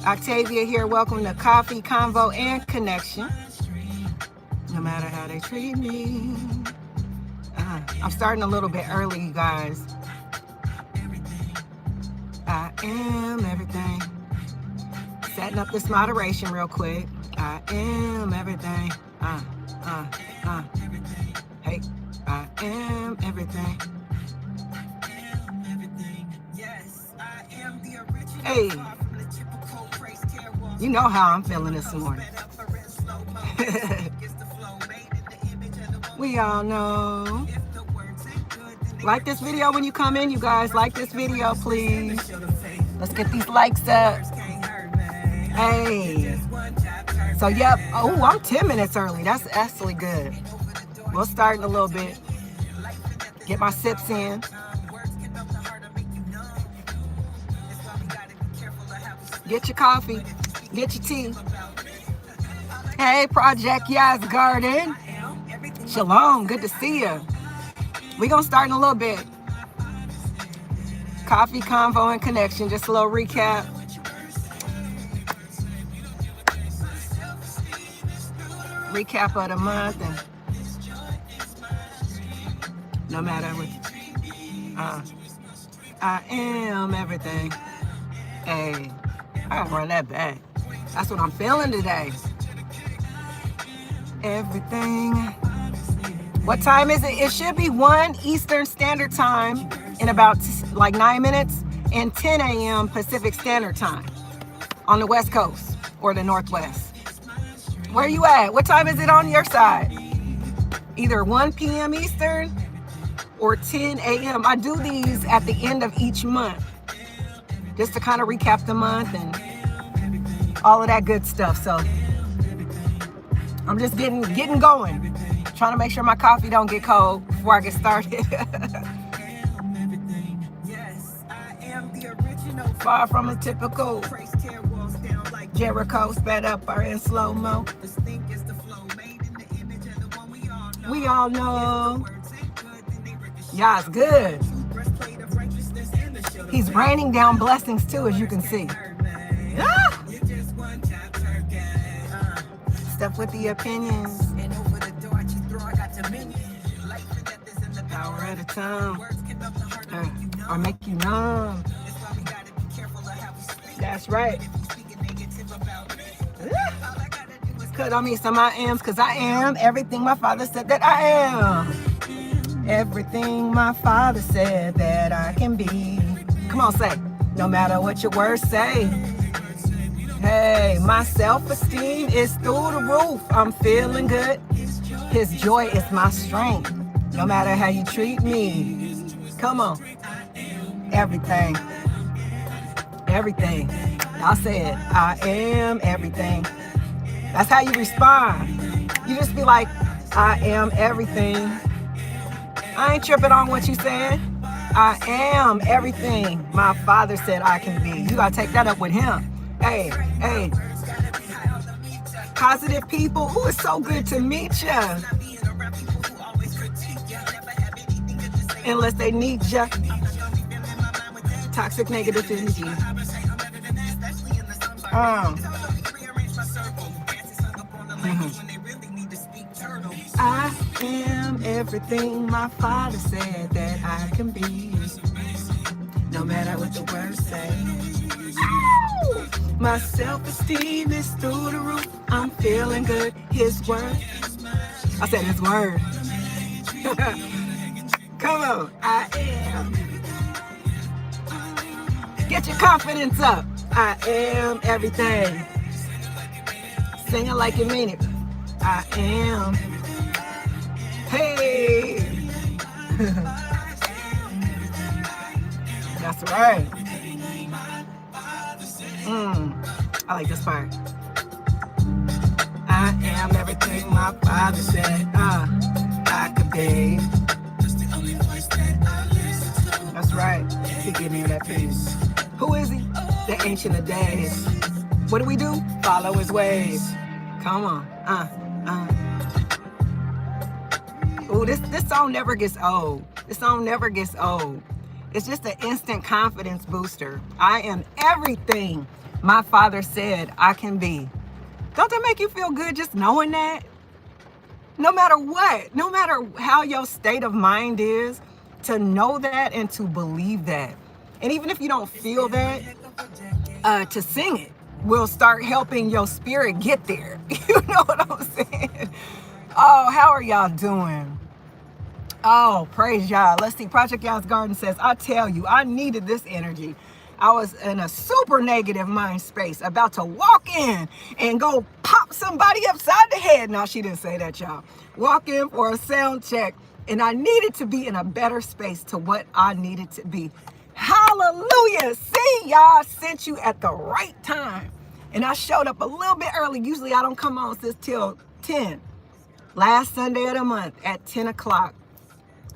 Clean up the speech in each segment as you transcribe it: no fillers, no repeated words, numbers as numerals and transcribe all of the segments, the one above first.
Octavia here. Welcome to Coffee, Convo, and Connection. No matter how they treat me. I'm starting a little bit early, you guys. I am everything. Setting up this moderation real quick. I am everything. Hey, I am everything. Hey, you know how I'm feeling this morning. We all know. Like this video when you come in, you guys. Like this video, please. Let's get these likes up. Hey. So, yep. Oh, I'm 10 minutes early. That's actually good. We'll start in a little bit. Get my sips in. Get your coffee. Get your tea. Hey, Project Yas Garden. Shalom. Good to see you. We're going to start in a little bit. Coffee, Convo, and Connection. Just a little recap. Recap of the month. And no matter what. I am everything. Hey. I gotta run that back. That's what I'm feeling today. Everything. What time is it? It should be 1 Eastern Standard Time in about like 9 minutes and 10 a.m. Pacific Standard Time on the West Coast or the Northwest. Where are you at? What time is it on your side? Either 1 p.m. Eastern or 10 a.m. I do these at the end of each month, just to kind of recap the month and all of that good stuff. So I'm just getting going. Trying to make sure my coffee don't get cold before I get started. Far from a typical Jericho, sped up or in slow-mo. We all know. Yeah, it's good. He's raining down blessings too, as you can see. Ah! Stuff with the opinions. Hour at a time. Or make you numb. That's right. Cut on me some I ams, because I am everything my father said that I am. Everything my father said that I can be. Come on, say. No matter what your words say. Hey, my self-esteem is through the roof. I'm feeling good. His joy is my strength. No matter how you treat me. Come on. Everything. Everything. Y'all say it. I am everything. That's how you respond. You just be like, I am everything. I ain't tripping on what you said. I am everything my father said I can be. You gotta take that up with him. Hey, hey. Positive people. Ooh, it's so good to meet ya. Unless they need ya. Toxic negativity. I am everything my father said that I can be. No matter what the words say. Ow! My self-esteem is through the roof. I'm feeling good. His word. I said his word. Come on. I am. Get your confidence up. I am everything. Sing it like you mean it. I am. Hey. That's right. I like this part. I am everything my father said I could be. That's right. He gave me that peace. Who is he? The Ancient of Days. What do? Follow his ways. Come on. Ooh, this song never gets old. This song never gets old. It's just an instant confidence booster. I am everything My Father said I can be. Don't that make you feel good just knowing that? No matter what, no matter how your state of mind is, to know that and to believe that. And even if you don't feel that, to sing it will start helping your spirit get there. You know what I'm saying? Oh, how are y'all doing? Oh, praise y'all. Let's see. Project Y'all's Garden says, I tell you, I needed this energy. I was in a super negative mind space, about to walk in and go pop somebody upside the head. No, she didn't say that, y'all. Walk in for a sound check, and I needed to be in a better space to what I needed to be. Hallelujah. See, y'all, sent you at the right time. And I showed up a little bit early. Usually I don't come on till 10. Last Sunday of the month at 10 o'clock.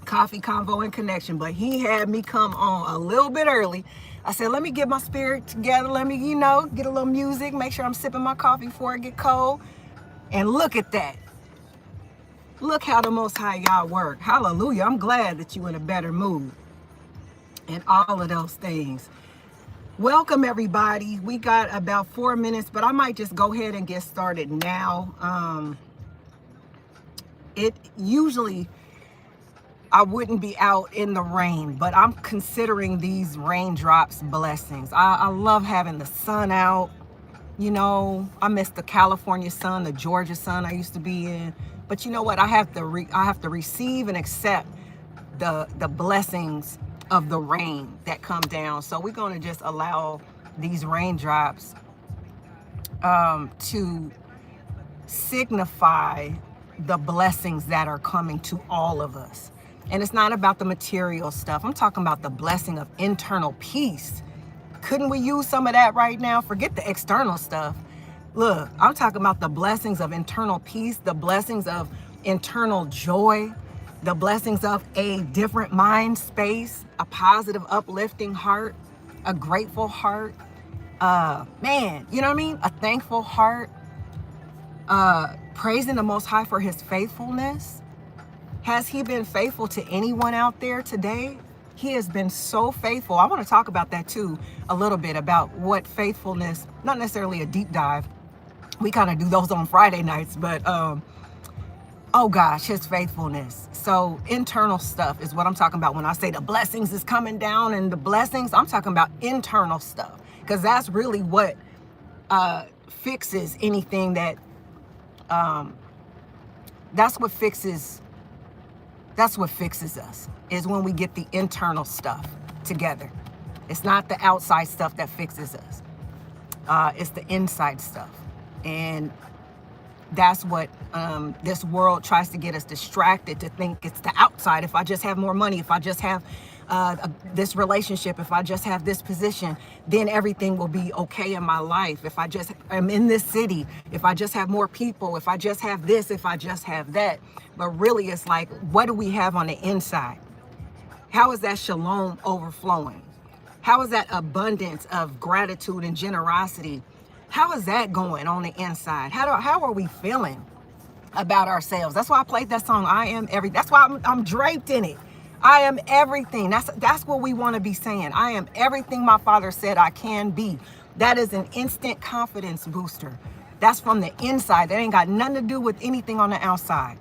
Coffee, Convo, and Connection. But he had me come on a little bit early. I said, let me get my spirit together. Let me, get a little music. Make sure I'm sipping my coffee before it get cold. And look at that. Look how the Most High y'all work. Hallelujah. I'm glad that you in a better mood. And all of those things. Welcome, everybody. We got about 4 minutes, but I might just go ahead and get started now. It usually... I wouldn't be out in the rain, but I'm considering these raindrops blessings. I love having the sun out. I miss the California sun, the Georgia sun I used to be in. But you know what? I have to receive and accept the blessings of the rain that come down. So we're going to just allow these raindrops to signify the blessings that are coming to all of us. And it's not about the material stuff. I'm talking about the blessing of internal peace. Couldn't we use some of that right now? Forget the external stuff. Look, I'm talking about the blessings of internal peace, the blessings of internal joy, the blessings of a different mind space, a positive, uplifting heart, a grateful heart. Man, you know what I mean? A thankful heart, praising the Most High for his faithfulness. Has he been faithful to anyone out there today? He has been so faithful. I want to talk about that too, a little bit, about what faithfulness, not necessarily a deep dive. We kind of do those on Friday nights, but oh gosh, his faithfulness. So internal stuff is what I'm talking about when I say the blessings is coming down, and the blessings, I'm talking about internal stuff, because that's really what fixes anything that, that's what fixes us, is when we get the internal stuff together. It's not the outside stuff that fixes us. It's the inside stuff. And that's what this world tries to get us distracted to think it's the outside. If I just have more money, if I just have this relationship, if I just have this position, then everything will be okay in my life. If I just am in this city, if I just have more people, if I just have this, if I just have that. But really, it's like, what do we have on the inside? How is that shalom overflowing? How is that abundance of gratitude and generosity? How is that going on the inside? How are we feeling about ourselves? That's why I played that song, I Am Everything. That's why I'm draped in it. I am everything. That's what we want to be saying. I am everything my Father said I can be. That is an instant confidence booster. That's from the inside. That ain't got nothing to do with anything on the outside.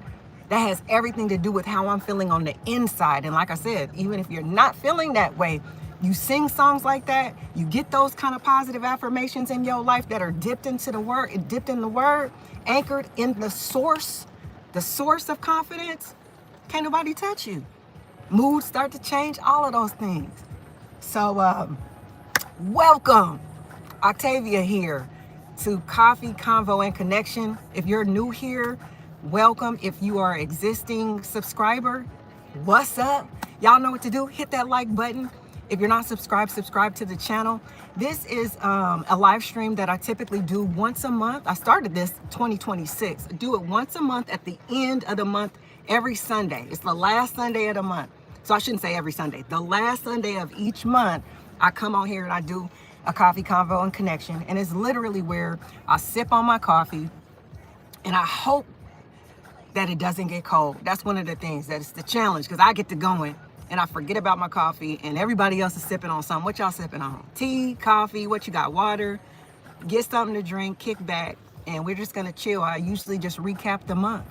That has everything to do with how I'm feeling on the inside. And like I said, even if you're not feeling that way, you sing songs like that, you get those kind of positive affirmations in your life that are dipped in the word, anchored in the source of confidence. Can't nobody touch you. Moods start to change, all of those things. So welcome, Octavia here to Coffee, Convo, and Connection. If you're new here, welcome. If you are an existing subscriber, what's up? Y'all know what to do. Hit that like button. If you're not subscribed, subscribe to the channel. This is a live stream that I typically do once a month. I started this 2026. I do it once a month at the end of the month, every Sunday. It's the last Sunday of the month. So I shouldn't say every Sunday. The last Sunday of each month, I come on here and I do a Coffee, Convo, and Connection. And it's literally where I sip on my coffee and I hope that it doesn't get cold. That's one of the things that is the challenge, because I get to going and I forget about my coffee and everybody else is sipping on something. What y'all sipping on? Tea, coffee, what you got? Water? get something to drink, kick back, and we're just gonna chill. I usually just recap the month.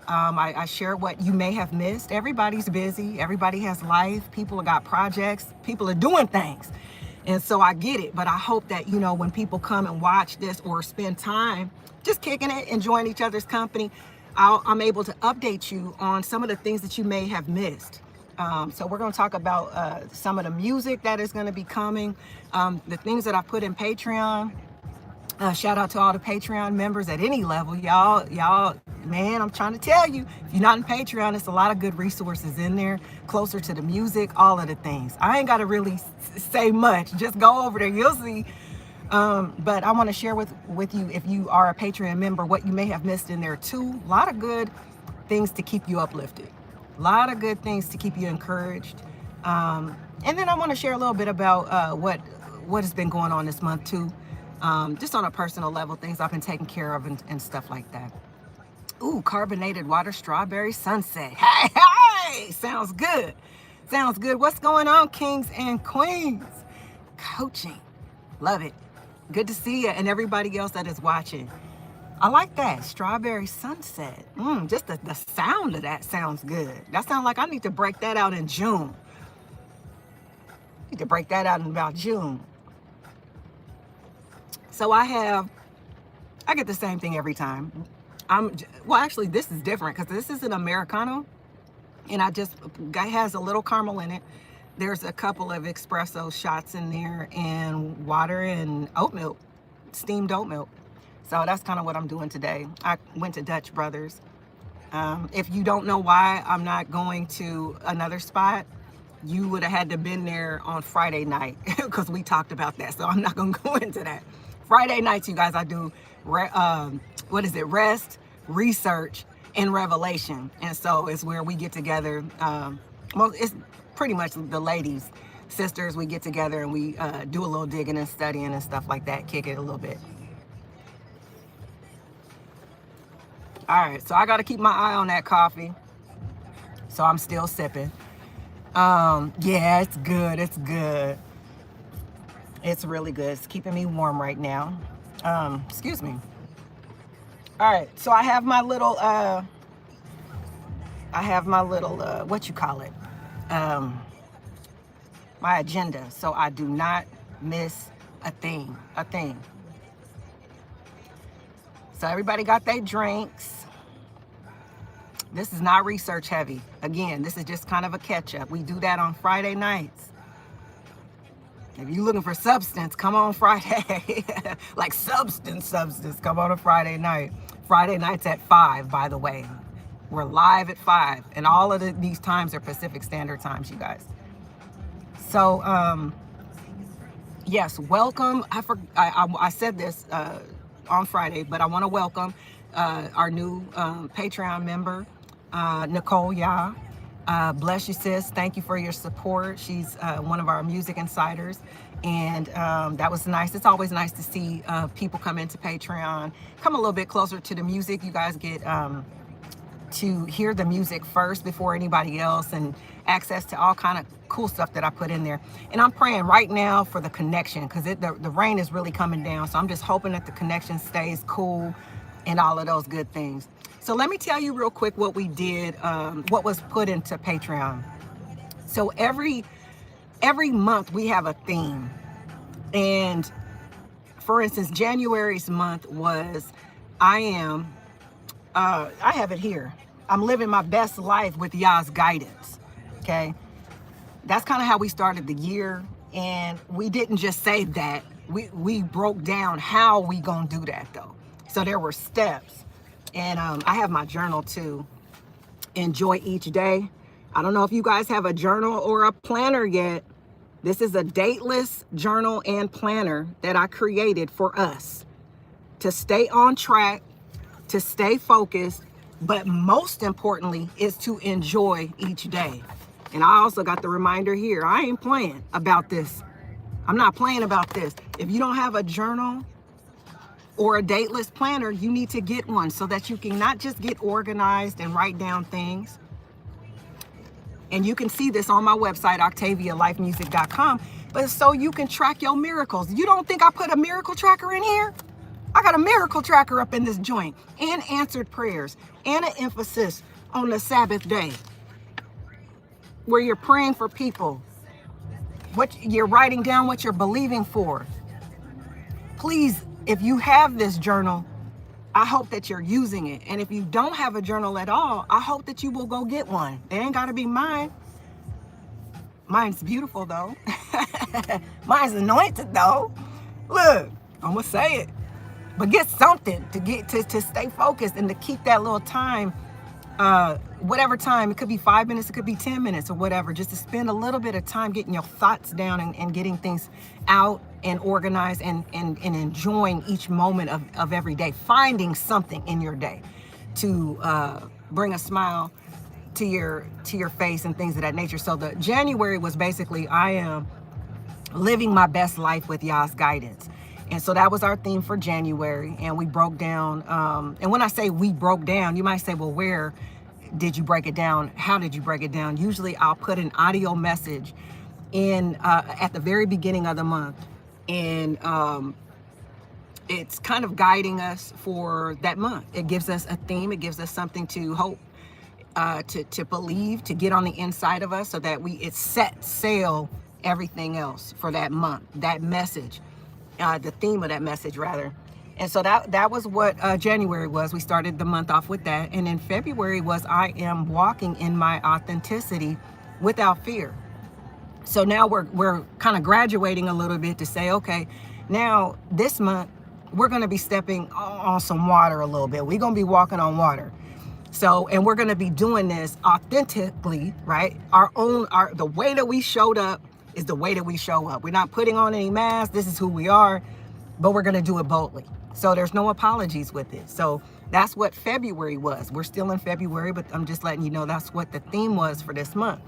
I share what you may have missed. Everybody's busy. Everybody has life. People have got projects. People are doing things. And so I get it. But I hope that, you know, when people come and watch this or spend time just kicking it, enjoying each other's company, I'm able to update you on some of the things that you may have missed. So we're going to talk about some of the music that is going to be coming, the things that I put in Patreon. Shout out to all the Patreon members at any level. Y'all, man, I'm trying to tell you, if you're not in Patreon, it's a lot of good resources in there, closer to the music, all of the things. I ain't got to really say much. Just go over there. You'll see. But I want to share with you, if you are a Patreon member, what you may have missed in there too. A lot of good things to keep you uplifted. A lot of good things to keep you encouraged. And then I want to share a little bit about what has been going on this month too. Just on a personal level, things I've been taking care of and stuff like that. Ooh, carbonated water, strawberry sunset. Hey, sounds good. Sounds good. What's going on, kings and queens? Coaching. Love it. Good to see you and everybody else that is watching. I like that. Strawberry sunset. Just the sound of that sounds good. That sounds like I need to break that out in June. Need to break that out in about June. So I get the same thing every time. Well, actually, this is different because this is an Americano, and guy has a little caramel in it. There's a couple of espresso shots in there and water and oat milk, steamed oat milk. So that's kind of what I'm doing today. I went to Dutch Brothers. If you don't know why I'm not going to another spot, you would have had to been there on Friday night because we talked about that. So I'm not going to go into that. Friday nights, you guys, I do, rest, research, and revelation. And so it's where we get together. Well, it's pretty much the ladies, sisters, we get together and we do a little digging and studying and stuff like that, kick it a little bit. All right, so I got to keep my eye on that coffee. So I'm still sipping. Yeah, it's good. It's good. It's really good. It's keeping me warm right now. Excuse me. All right, so I have my little, what you call it? My agenda. So I do not miss a thing. So everybody got their drinks. This is not research heavy. Again, this is just kind of a catch up. We do that on Friday nights. If you're looking for substance, come on Friday. Like substance, come on a Friday night. Friday nights at 5, by the way. We're live at 5. And all of these times are Pacific Standard Times, you guys. So, yes, welcome. I said this on Friday, but I want to welcome our new Patreon member, Nicole Ya. Bless you, sis. Thank you for your support. She's one of our music insiders, and that was nice. It's always nice to see people come into Patreon, come a little bit closer to the music. You guys get to hear the music first before anybody else, and access to all kind of cool stuff that I put in there. And I'm praying right now for the connection, because the rain is really coming down. So I'm just hoping that the connection stays cool and all of those good things. So let me tell you real quick what we did, what was put into Patreon. So every month we have a theme. And for instance, January's month was, I have it here. I'm living my best life with Yah's guidance. Okay. That's kind of how we started the year. And we didn't just say that. We broke down how we gonna do that though. So there were steps. And I have my journal too. Enjoy each day. I don't know if you guys have a journal or a planner yet. This is a dateless journal and planner that I created for us to stay on track, to stay focused, but most importantly is to enjoy each day. And I also got the reminder here. I ain't playing about this. I'm not playing about this. If you don't have a journal or a dateless planner, you need to get one so that you can not just get organized and write down things. And you can see this on my website, octavialifemusic.com. but so you can track your miracles. You don't think I put a miracle tracker in here? I got a miracle tracker up in this joint, and answered prayers, and an emphasis on the Sabbath day where you're praying for people, what you're writing down, what you're believing for. Please, if you have this journal, I hope that you're using it. And if you don't have a journal at all, I hope that you will go get one. It ain't gotta be mine. Mine's beautiful though. Mine's anointed though. Look, I'm gonna say it. But get something to get to stay focused and to keep that little time, whatever time. It could be 5 minutes, it could be 10 minutes or whatever, just to spend a little bit of time getting your thoughts down and getting things out and organized and enjoying each moment of every day, finding something in your day to bring a smile to your face and things of that nature. So the January was basically, I am living my best life with Yah's guidance. And so that was our theme for January. And we broke down, and when I say we broke down, you might say, well, where did you break it down? How did you break it down? Usually I'll put an audio message in at the very beginning of the month. And it's kind of guiding us for that month. It gives us a theme. It gives us something to hope, to believe, to get on the inside of us, so that it set sail everything else for that month, that message. The theme of that message rather. And so that was what January was. We started the month off with that. And then February was, I am walking in my authenticity without fear. So now we're kind of graduating a little bit to say, okay, now this month we're going to be stepping on some water a little bit. We're going to be walking on water. So, and we're going to be doing this authentically, right? The way that we showed up is the way that we show up. We're not putting on any masks. This is who we are, but we're going to do it boldly. So there's no apologies with it. So that's what February was. We're still in February, but I'm just letting you know that's what the theme was for this month.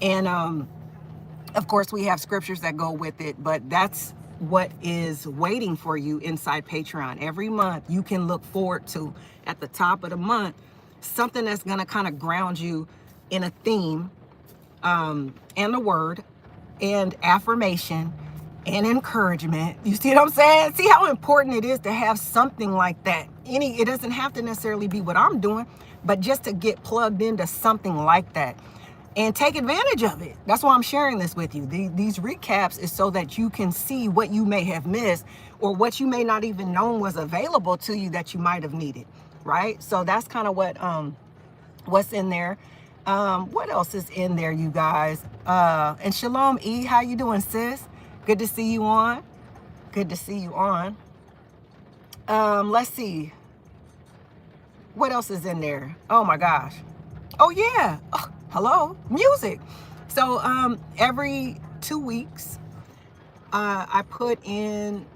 And of course, we have scriptures that go with it, but that's what is waiting for you inside Patreon. Every month you can look forward to, at the top of the month, something that's going to kind of ground you in a theme, and the word, and affirmation and encouragement. You see what I'm saying? See how important it is to have something like that. It doesn't have to necessarily be what I'm doing, but just to get plugged into something like that and take advantage of it. That's why I'm sharing this with you. These recaps is so that you can see what you may have missed, or what you may not even known was available to you that you might have needed, right? So that's kind of what's in there. What else is in there, you guys? And Shalom E, how you doing, sis? Good to see you on. Good to see you on. Let's see. What else is in there? Oh my gosh. Oh yeah. Oh, hello. Music. So every 2 weeks, I put in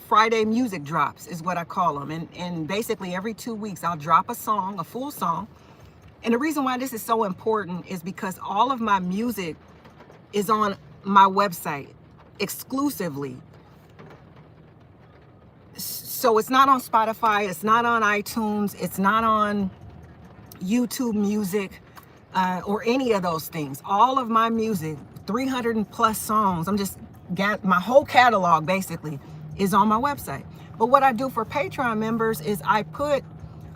Friday music drops is what I call them. And basically every 2 weeks I'll drop a song, a full song. And the reason why this is so important is because all of my music is on my website exclusively. So it's not on Spotify, it's not on iTunes, it's not on YouTube Music, or any of those things. All of my music, 300 plus songs, my whole catalog basically is on my website. But what I do for Patreon members is I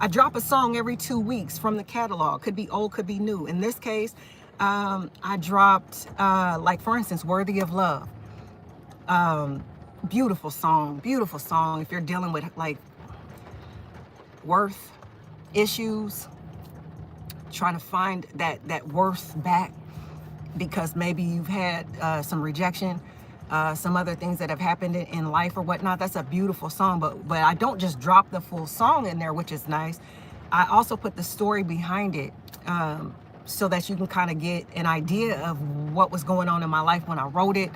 drop a song every 2 weeks from the catalog. Could be old, could be new. In this case, I dropped, like for instance, Worthy of Love. Beautiful song. If you're dealing with like worth issues, trying to find that worth back because maybe you've had some rejection, some other things that have happened in life or whatnot. That's a beautiful song, but I don't just drop the full song in there, which is nice. I also put the story behind it, so that you can kind of get an idea of what was going on in my life when I wrote it,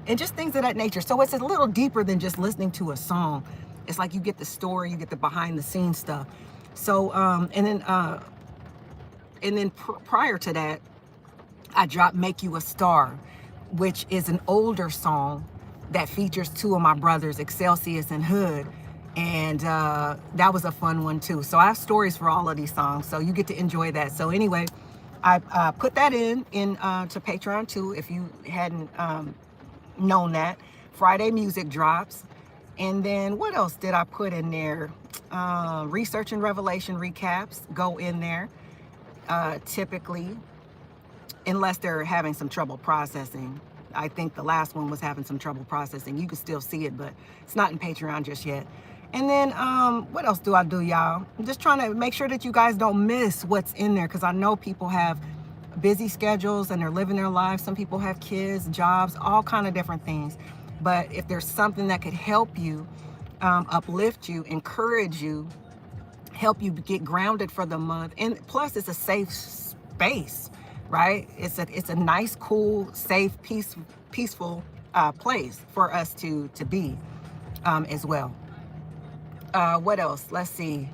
and just things of that nature. So it's a little deeper than just listening to a song. It's like you get the story, you get the behind the scenes stuff. So and then prior to that, I dropped Make You a Star, which is an older song that features two of my brothers, Excelsius and Hood. And that was a fun one too. So I have stories for all of these songs, so you get to enjoy that. So anyway, I put that in to Patreon too, if you hadn't known that. Friday music drops. And then what else did I put in there? Research and revelation recaps go in there typically, unless they're having some trouble processing. I think the last one was having some trouble processing. You can still see it, but it's not in Patreon just yet. And then what else do I do, y'all? I'm just trying to make sure that you guys don't miss what's in there, because I know people have busy schedules and they're living their lives. Some people have kids, jobs, all kind of different things. But if there's something that could help you, uplift you, encourage you, help you get grounded for the month, and plus it's a safe space, right? It's a nice, cool, safe, peaceful place for us to be as well. What else? Let's see.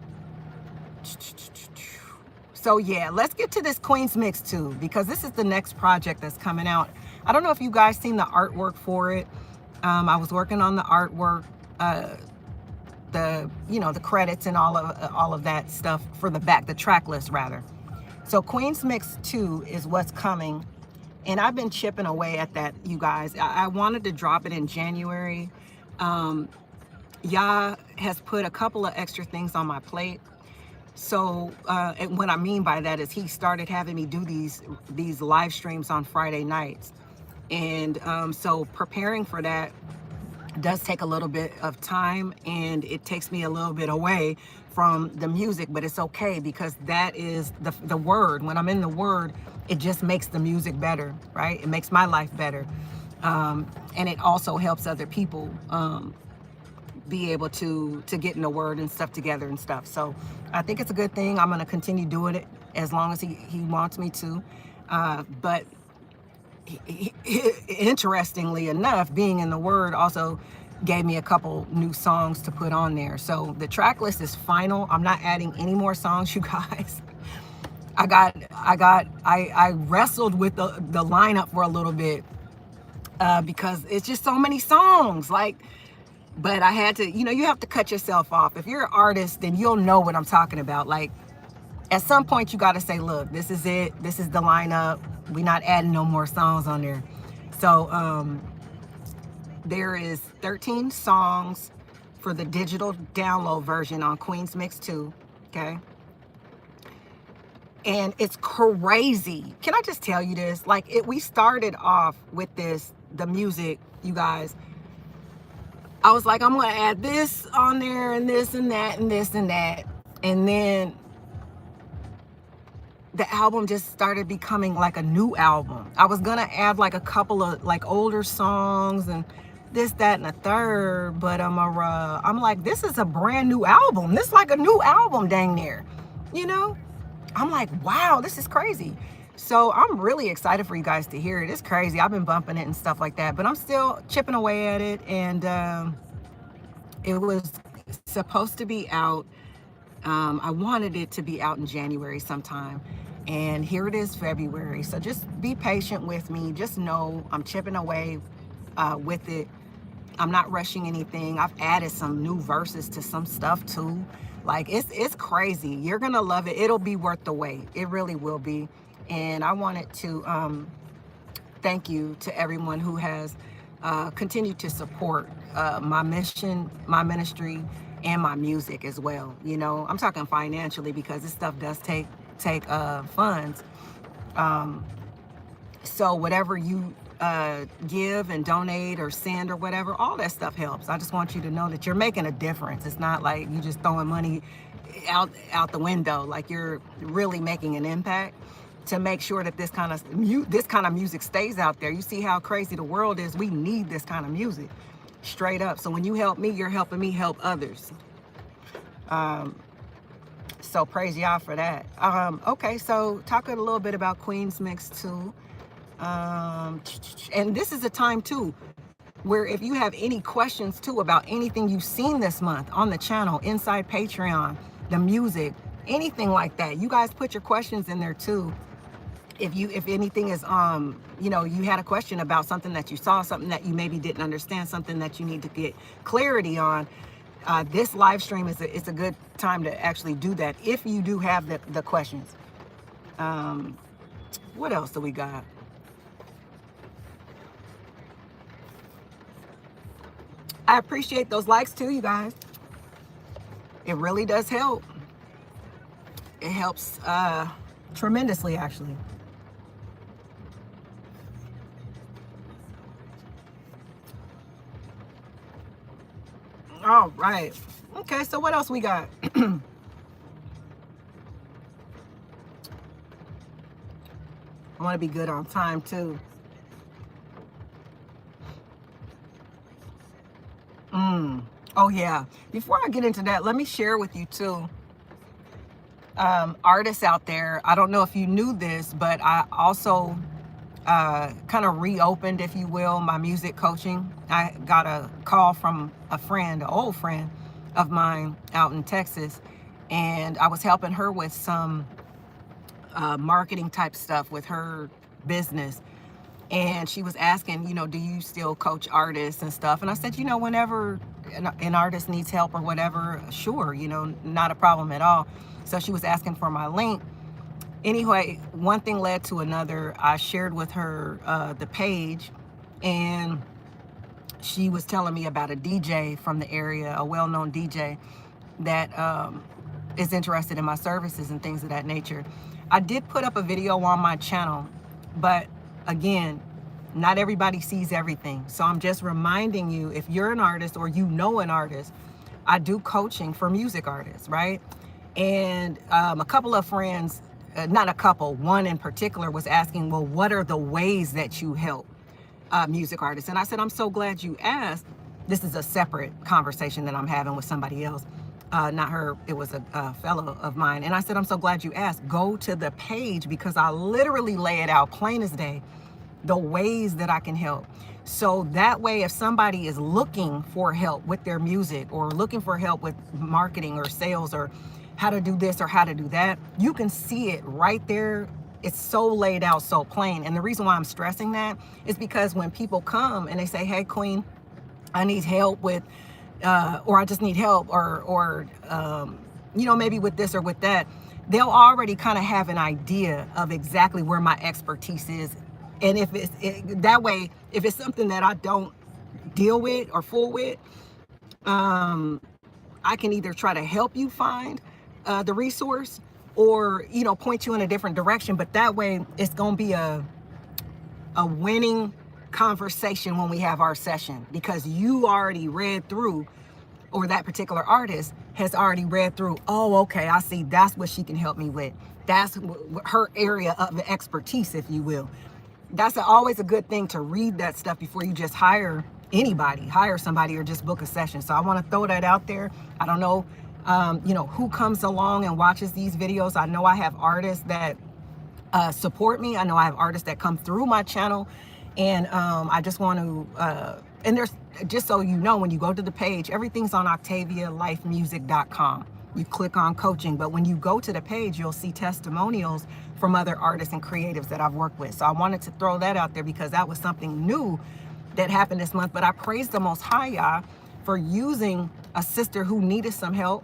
So yeah, let's get to this Queen's Mix too, because this is the next project that's coming out. I don't know if you guys seen the artwork for it. I was working on the artwork, the credits and all of that stuff for the back, the track list rather. So Queen's Mix 2 is what's coming, and I've been chipping away at that, you guys. I wanted to drop it in January. Yah has put a couple of extra things on my plate. So and what I mean by that is he started having me do these live streams on Friday nights. And so preparing for that does take a little bit of time, and it takes me a little bit away from the music, but it's okay, because that is the word. When I'm in the word, it just makes the music better, right? It makes my life better. And it also helps other people be able to get in the word and stuff together and stuff. So I think it's a good thing. I'm going to continue doing it as long as he wants me to. But interestingly enough, being in the word also gave me a couple new songs to put on there. So the track list is final. I'm not adding any more songs, you guys. I wrestled with the lineup for a little bit because it's just so many songs. But I had to, you have to cut yourself off. If you're an artist, then you'll know what I'm talking about. Like, at some point, you got to say, look, this is it. This is the lineup. We're not adding no more songs on there. So there is 13 songs for the digital download version on Queen's Mix 2, okay? And it's crazy. Can I just tell you this? We started off with the music, you guys. I was like, I'm going to add this on there and this and that and this and that. And then the album just started becoming like a new album. I was going to add a couple of older songs and this, that, and a third. But I'm like, this is a brand new album. This is like a new album dang near, I'm like, wow, this is crazy. So I'm really excited for you guys to hear it. It's crazy. I've been bumping it and stuff like that, but I'm still chipping away at it. And it was supposed to be out. I wanted it to be out in January sometime. And here it is, February. So just be patient with me. Just know I'm chipping away with it. I'm not rushing anything. I've added some new verses to some stuff too. It's crazy. You're going to love it. It'll be worth the wait. It really will be. And I wanted to thank you to everyone who has continued to support my mission, my ministry, and my music as well. I'm talking financially, because this stuff does take funds. So whatever you give and donate or send or whatever, all that stuff helps. I just want you to know that you're making a difference. It's not like you just throwing money out the window. You're really making an impact to make sure that this kind of music stays out there. You see how crazy the world is. We need this kind of music, straight up. So when you help me, you're helping me help others. So praise y'all for that. Okay, so talking a little bit about Queen's Mix 2. And this is a time too where if you have any questions too about anything you've seen this month on the channel, inside Patreon, the music, anything like that, you guys put your questions in there too. If anything is you had a question about something that you saw, something that you maybe didn't understand, something that you need to get clarity on, this live stream is a good time to actually do that if you do have the questions. What else do we got? I appreciate those likes too, you guys. It really does help. It helps tremendously, actually. All right. Okay, so what else we got? I want to be good on time too. Oh yeah. Before I get into that, let me share with you too. Artists out there, I don't know if you knew this, but I also kind of reopened, if you will, my music coaching. I got a call from a friend, an old friend of mine out in Texas, and I was helping her with some marketing type stuff with her business. And she was asking, you know, do you still coach artists and stuff? And I said, you know, whenever an artist needs help or whatever, sure, you know, not a problem at all. So she was asking for my link. Anyway, one thing led to another. I shared with her the page, and she was telling me about a DJ from the area, a well-known DJ that is interested in my services and things of that nature. I did put up a video on my channel, but again, not everybody sees everything. So I'm just reminding you, if you're an artist or you know an artist, I do coaching for music artists, right? And a couple of friends, not a couple, one in particular was asking, well, what are the ways that you help music artists? And I said, I'm so glad you asked. This is a separate conversation that I'm having with somebody else. Not her, it was a fellow of mine. And I said, I'm so glad you asked. Go to the page, because I literally lay it out plain as day, the ways that I can help. So that way, if somebody is looking for help with their music or looking for help with marketing or sales or how to do this or how to do that, you can see it right there. It's so laid out, so plain. And the reason why I'm stressing that is because when people come and they say, hey, Queen, I need help with, or I just need help, or you know, maybe with this or with that, they'll already kind of have an idea of exactly where my expertise is. And if it's that way, if it's something that I don't deal with or fool with, I can either try to help you find the resource, or, you know, point you in a different direction. But that way, it's going to be a winning conversation when we have our session, because you already read through, or that particular artist has already read through, oh, okay, I see, that's what she can help me with. That's her area of expertise, if you will. That's always a good thing to read that stuff before you just hire anybody, hire somebody, or just book a session. So I want to throw that out there. I don't know, you know, who comes along and watches these videos. I know I have artists that support me. I know I have artists that come through my channel, and I just want to, and there's, just so you know, when you go to the page, everything's on octavialifemusic.com. You click on coaching, but when you go to the page, you'll see testimonials from other artists and creatives that I've worked with. So I wanted to throw that out there because that was something new that happened this month. But I praise the Most High, Yah, for using a sister who needed some help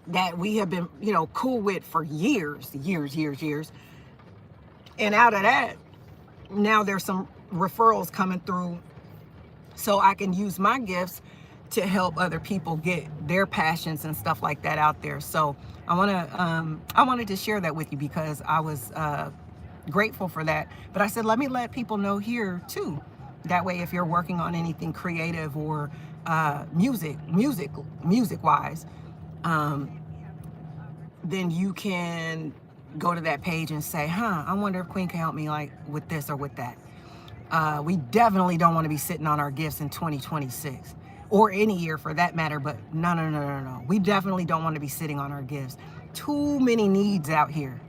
that we have been, you know, cool with for years. And out of that, now there's some referrals coming through, so I can use my gifts to help other people get their passions and stuff like that out there. So I wanted to share that with you because I was grateful for that. But I said, let me let people know here too. That way, if you're working on anything creative or music wise, then you can go to that page and say, I wonder if Queen can help me like with this or with that. We definitely don't want to be sitting on our gifts in 2026 or any year for that matter. But no. We definitely don't want to be sitting on our gifts. Too many needs out here.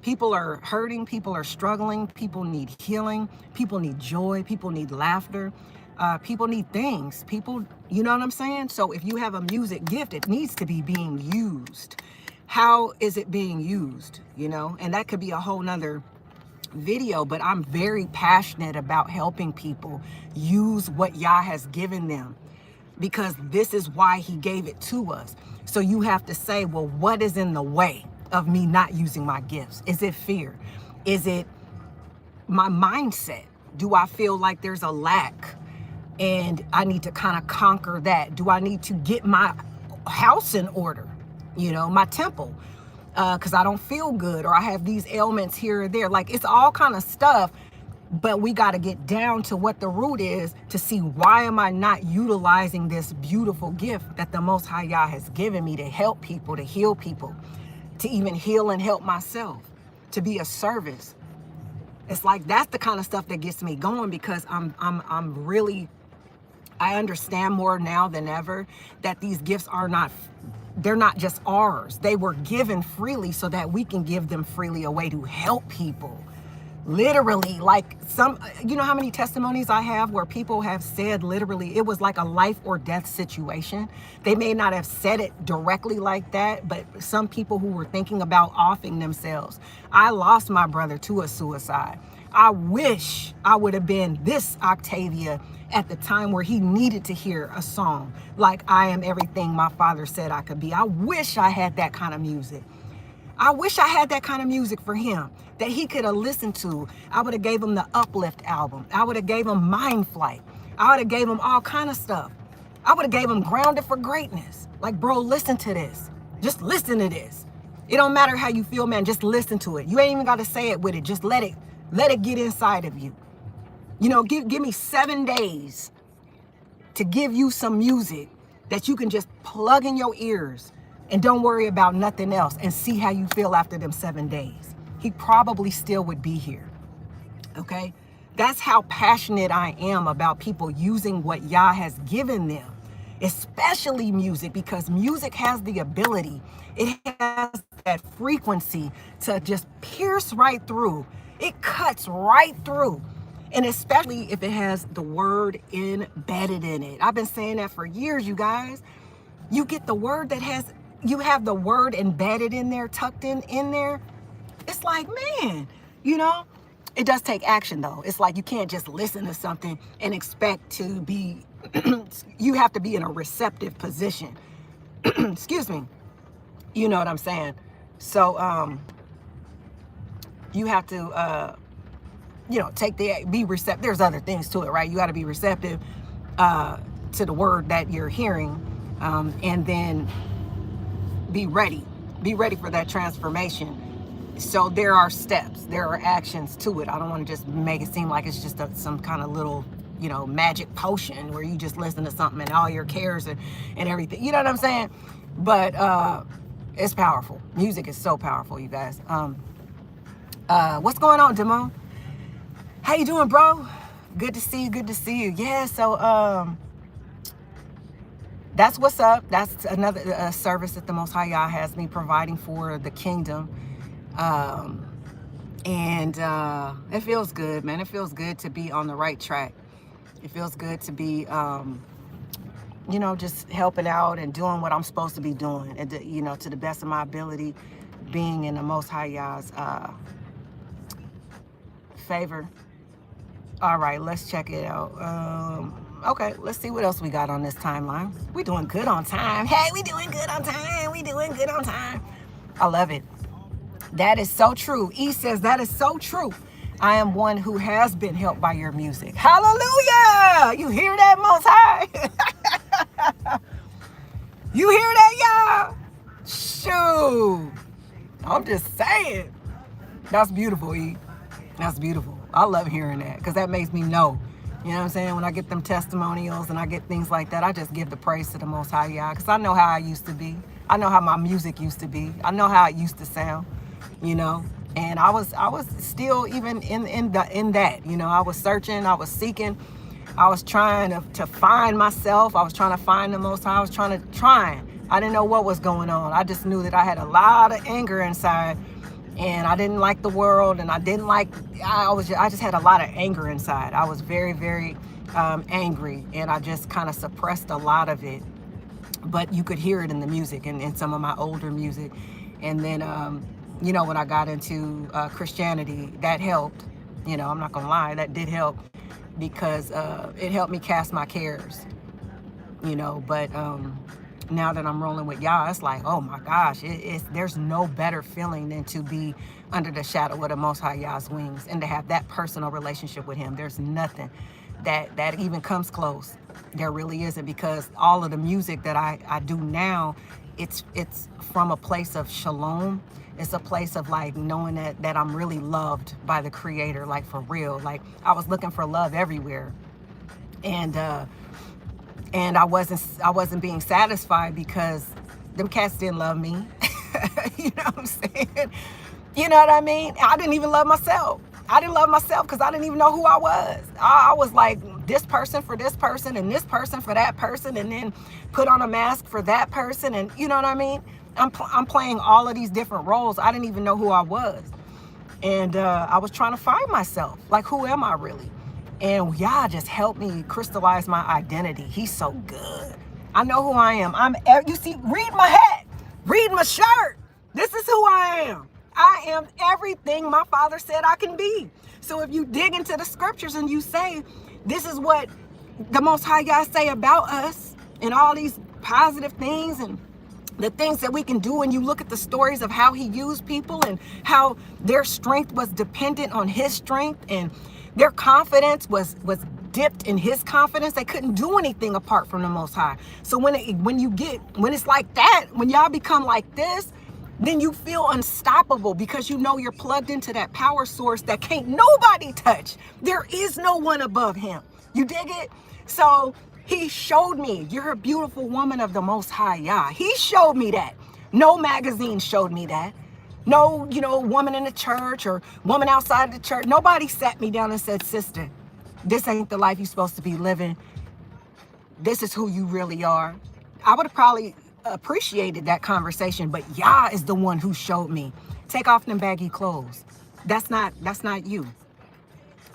People are hurting. People are struggling. People need healing. People need joy. People need laughter. People need things. People, you know what I'm saying? So if you have a music gift, it needs to be being used. How is it being used? You know, and that could be a whole nother video, but I'm very passionate about helping people use what Yah has given them, because this is why he gave it to us. So you have to say, well, what is in the way? of me not using my gifts? Is it fear? Is it my mindset? Do I feel like there's a lack and I need to kind of conquer that? Do I need to get my house in order, my temple, because I don't feel good, or I have these ailments here or there? Like, it's all kind of stuff, but we got to get down to what the root is to see, why am I not utilizing this beautiful gift that the Most High Yah has given me to help people, to heal people, to even heal and help myself, to be a service? It's like, that's the kind of stuff that gets me going, because I'm really, I understand more now than ever that these gifts are not, they're not just ours. They were given freely so that we can give them freely away to help people. Literally, like how many testimonies I have where people have said literally it was like a life or death situation. They may not have said it directly like that, but some people who were thinking about offing themselves. I lost my brother to a suicide. I wish I would have been this Octavia at the time where he needed to hear a song like I am everything my father said I could be. I wish I had that kind of music. I wish I had that kind of music for him that he could have listened to. I would have gave him the Uplift album. I would have gave him Mind Flight. I would have gave him all kind of stuff. I would have gave him Grounded for Greatness. Like, bro, listen to this. Just listen to this. It don't matter how you feel, man. Just listen to it. You ain't even got to say it with it. Just let it get inside of you. Give me 7 days to give you some music that you can just plug in your ears and don't worry about nothing else, and see how you feel after them 7 days. He probably still would be here. Okay? That's how passionate I am about people using what Yah has given them, especially music, because music has the ability, it has that frequency to just pierce right through. It cuts right through. And especially if it has the word embedded in it. I've been saying that for years, you guys. You get the word you have the word embedded in there, tucked in there. It's like, man, it does take action though. It's like, you can't just listen to something and expect to be, you have to be in a receptive position. Excuse me. You know what I'm saying? So, you have to, be receptive. There's other things to it, right? You got to be receptive, to the word that you're hearing, and then be ready for that transformation. So there are steps, there are actions to it. I don't want to just make it seem like it's just some kind of little, magic potion where you just listen to something and all your cares and everything. You know what I'm saying? But it's powerful. Music is so powerful, you guys. What's going on, Damone? How you doing, bro? Good to see you. Yeah, so that's what's up. That's another service that the Most High Yah has me providing for the kingdom. And it feels good, man. It feels good to be on the right track. It feels good to be, just helping out and doing what I'm supposed to be doing. And, to the best of my ability, being in the Most High Yah's favor. All right, let's check it out. Okay, let's see what else we got on this timeline. We doing good on time. Hey, we doing good on time. We doing good on time. I love it. That is so true. E says, that is so true. I am one who has been helped by your music. Hallelujah! You hear that, Most High? You hear that, y'all? Shoot. I'm just saying. That's beautiful, E. That's beautiful. I love hearing that, because that makes me know. You know what I'm saying? When I get them testimonials and I get things like that, I just give the praise to the Most High Yah, because I know how I used to be. I know how my music used to be. I know how it used to sound, And I was still even in that. I was searching, I was seeking, I was trying to find myself. I was trying to find the Most High. I was trying. I didn't know what was going on. I just knew that I had a lot of anger inside. And I didn't like the world, and I just had a lot of anger inside. I was very, very angry, and I just kind of suppressed a lot of it. But you could hear it in the music and in some of my older music. And then, when I got into Christianity, that helped. I'm not gonna lie, that did help, because it helped me cast my cares. But now that I'm rolling with y'all, it's like, oh my gosh, there's no better feeling than to be under the shadow of the Most High Yah's wings and to have that personal relationship with him. There's nothing that even comes close. There really isn't, because all of the music that I do now, it's from a place of shalom. It's a place of like knowing that I'm really loved by the Creator, like for real. Like I was looking for love everywhere, and I wasn't being satisfied because them cats didn't love me. You know what I'm saying? You know what I mean? I didn't even love myself. I didn't love myself because I didn't even know who I was. I was like this person for this person and this person for that person, and then put on a mask for that person. And you know what I mean? I'm playing all of these different roles. I didn't even know who I was. And I was trying to find myself. Like, who am I really? And Yah just helped me crystallize my identity. He's so good. I know who I am. You see, read my hat, read my shirt. This is who I am. I am everything my Father said I can be. So if you dig into the scriptures and you say, this is what the Most High Yah say about us, and all these positive things and the things that we can do, and you look at the stories of how he used people and how their strength was dependent on his strength, and their confidence was dipped in his confidence. They couldn't do anything apart from the Most High. So when it's like that, when y'all become like this, then you feel unstoppable because you know you're plugged into that power source that can't nobody touch. There is no one above him. You dig it? So he showed me, you're a beautiful woman of the Most High Yah. He showed me that. No magazine showed me that. No, woman in the church or woman outside the church. Nobody sat me down and said, sister, this ain't the life you're supposed to be living. This is who you really are. I would have probably appreciated that conversation, but Yah is the one who showed me. Take off them baggy clothes. That's not you.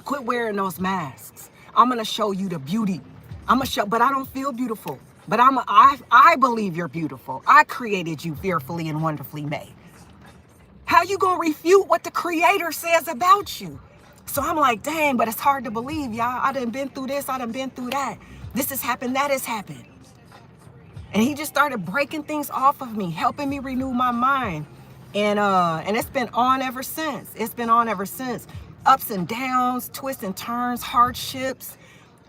Quit wearing those masks. I'm gonna show you the beauty. But I don't feel beautiful. But I believe you're beautiful. I created you fearfully and wonderfully made. How you gonna refute what the Creator says about you? So I'm like, dang, but it's hard to believe, y'all. I done been through this, I done been through that. This has happened, that has happened. And he just started breaking things off of me, helping me renew my mind. And it's been on ever since. It's been on ever since. Ups and downs, twists and turns, hardships,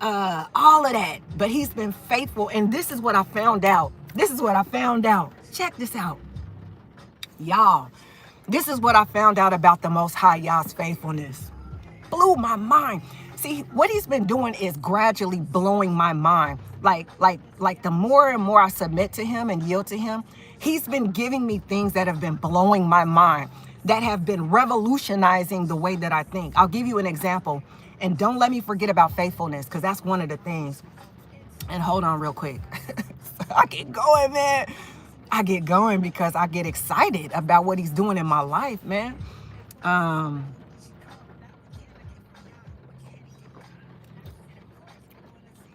all of that. But he's been faithful. And this is what I found out. Check this out. Y'all, this is what I found out about the Most High Yah's faithfulness. Blew my mind. See, what he's been doing is gradually blowing my mind. Like the more and more I submit to him and yield to him, he's been giving me things that have been blowing my mind, that have been revolutionizing the way that I think. I'll give you an example. And don't let me forget about faithfulness, because that's one of the things. And hold on real quick. I get going, man. I get going because I get excited about what he's doing in my life, man.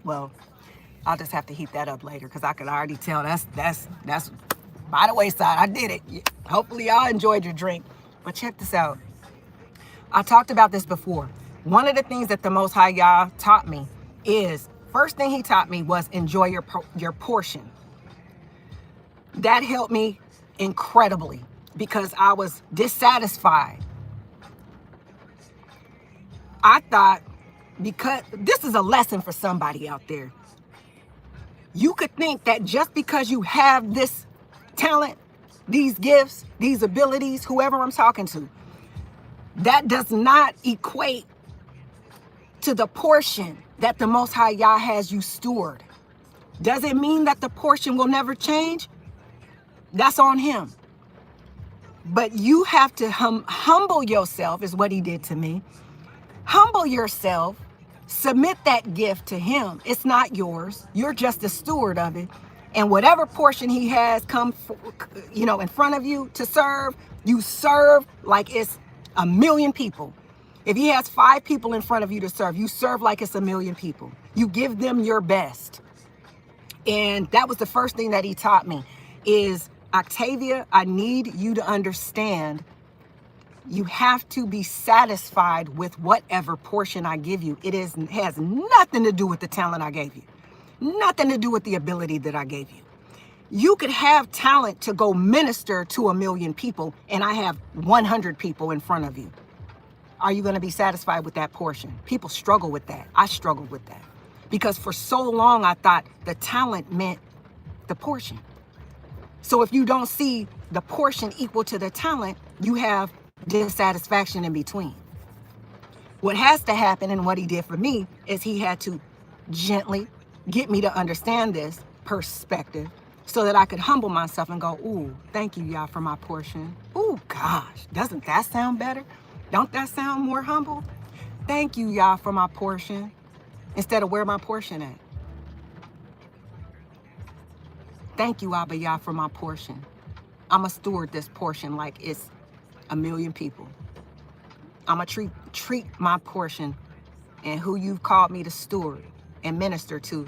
Well, I'll just have to heat that up later because I could already tell that's by the wayside. I did it. Hopefully y'all enjoyed your drink. But check this out. I talked about this before. One of the things that the Most High Yah taught me is, first thing he taught me was enjoy your portion. That helped me incredibly because I was dissatisfied. I thought, because this is a lesson for somebody out there. You could think that just because you have this talent, these gifts, these abilities, whoever I'm talking to, that does not equate to the portion that the Most High Yah has you steward. Does it mean that the portion will never change? That's on him. But you have to humble yourself, is what he did to me. Humble yourself. Submit that gift to him. It's not yours. You're just a steward of it. And whatever portion he has come, in front of you to serve, you serve like it's 1 million people. If he has 5 people in front of you to serve, you serve like it's 1 million people. You give them your best. And that was the first thing that he taught me is, Octavia, I need you to understand you have to be satisfied with whatever portion I give you. It has nothing to do with the talent I gave you. Nothing to do with the ability that I gave you. You could have talent to go minister to 1 million people, and I have 100 people in front of you. Are you going to be satisfied with that portion? People struggle with that. I struggled with that because for so long I thought the talent meant the portion. So if you don't see the portion equal to the talent, you have dissatisfaction in between. What has to happen, and what he did for me, is he had to gently get me to understand this perspective so that I could humble myself and go, ooh, thank you, Yah, for my portion. Ooh, gosh, doesn't that sound better? Don't that sound more humble? Thank you, Yah, for my portion, instead of where my portion at. Thank you, Abba Yah, for my portion. I'm going to steward this portion like it's 1 million people. I'm going to treat my portion and who you've called me to steward and minister to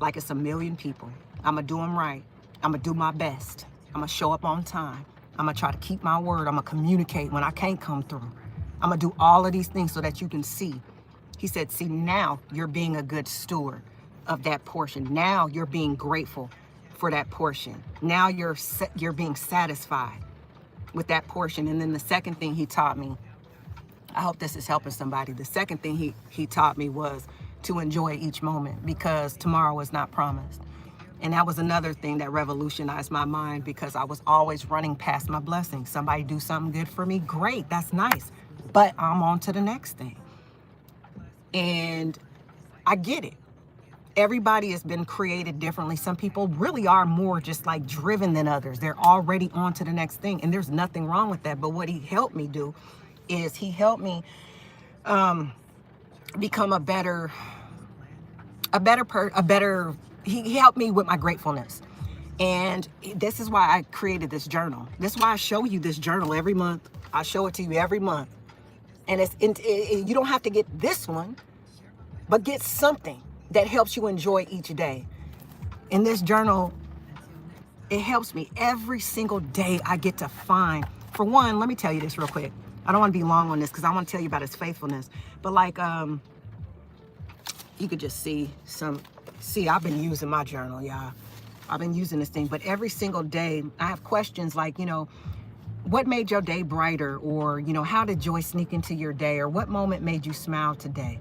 like it's 1 million people. I'm going to do them right. I'm going to do my best. I'm going to show up on time. I'm going to try to keep my word. I'm going to communicate when I can't come through. I'm going to do all of these things so that you can see. He said, see, now you're being a good steward of that portion. Now you're being grateful for that portion. Now you're being satisfied with that portion. And then the second thing he taught me, I hope this is helping somebody. The second thing he taught me was to enjoy each moment, because tomorrow is not promised. And that was another thing that revolutionized my mind, because I was always running past my blessings. Somebody do something good for me, great, that's nice. But I'm on to the next thing. And I get it. Everybody has been created differently. Some people really are more just like driven than others. They're already on to the next thing. And there's nothing wrong with that. But what he helped me do is he helped me become he helped me with my gratefulness. And this is why I created this journal. This is why I show you this journal every month. I show it to you every month. And you don't have to get this one, but get something that helps you enjoy each day. In this journal, it helps me every single day. I get to find, for one, let me tell you this real quick. I don't want to be long on this because I want to tell you about his faithfulness. But like, you could just see I've been using my journal, y'all. I've been using this thing, but every single day I have questions like, what made your day brighter? Or, how did joy sneak into your day? Or what moment made you smile today?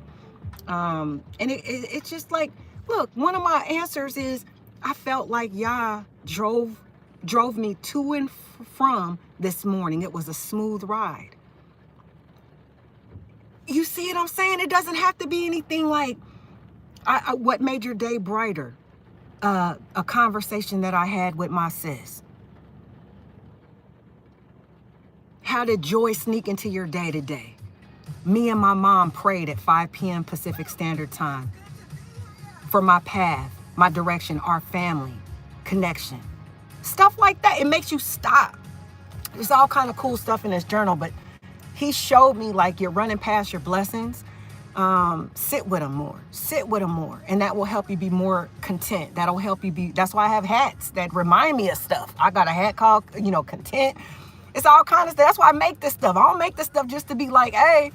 And it's just like, look, one of my answers is I felt like Yah drove me to and from this morning. It was a smooth ride. You see what I'm saying? It doesn't have to be anything like, what made your day brighter? A conversation that I had with my sis. How did joy sneak into your day today? Me and my mom prayed at 5 p.m. Pacific Standard Time for my path, my direction, our family, connection. Stuff like that. It makes you stop. There's all kind of cool stuff in this journal, but he showed me like you're running past your blessings. Sit with them more. Sit with them more. And that will help you be more content. That'll help you be, that's why I have hats that remind me of stuff. I got a hat called, content. It's all kind of stuff. That's why I make this stuff. I don't make this stuff just to be like, hey,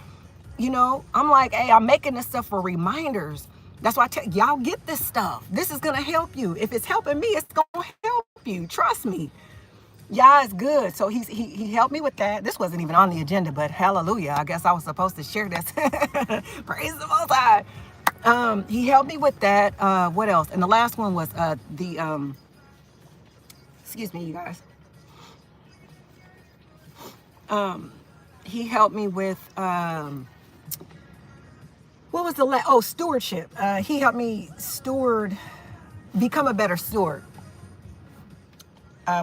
I'm like, hey, I'm making this stuff for reminders. That's why I tell y'all, get this stuff. This is going to help you. If it's helping me, it's going to help you. Trust me. Yah is good. So he helped me with that. This wasn't even on the agenda, but hallelujah. I guess I was supposed to share this. Praise the Most High. He helped me with that. What else? And the last one was excuse me, you guys. He helped me with, what was the stewardship. He helped me become a better steward.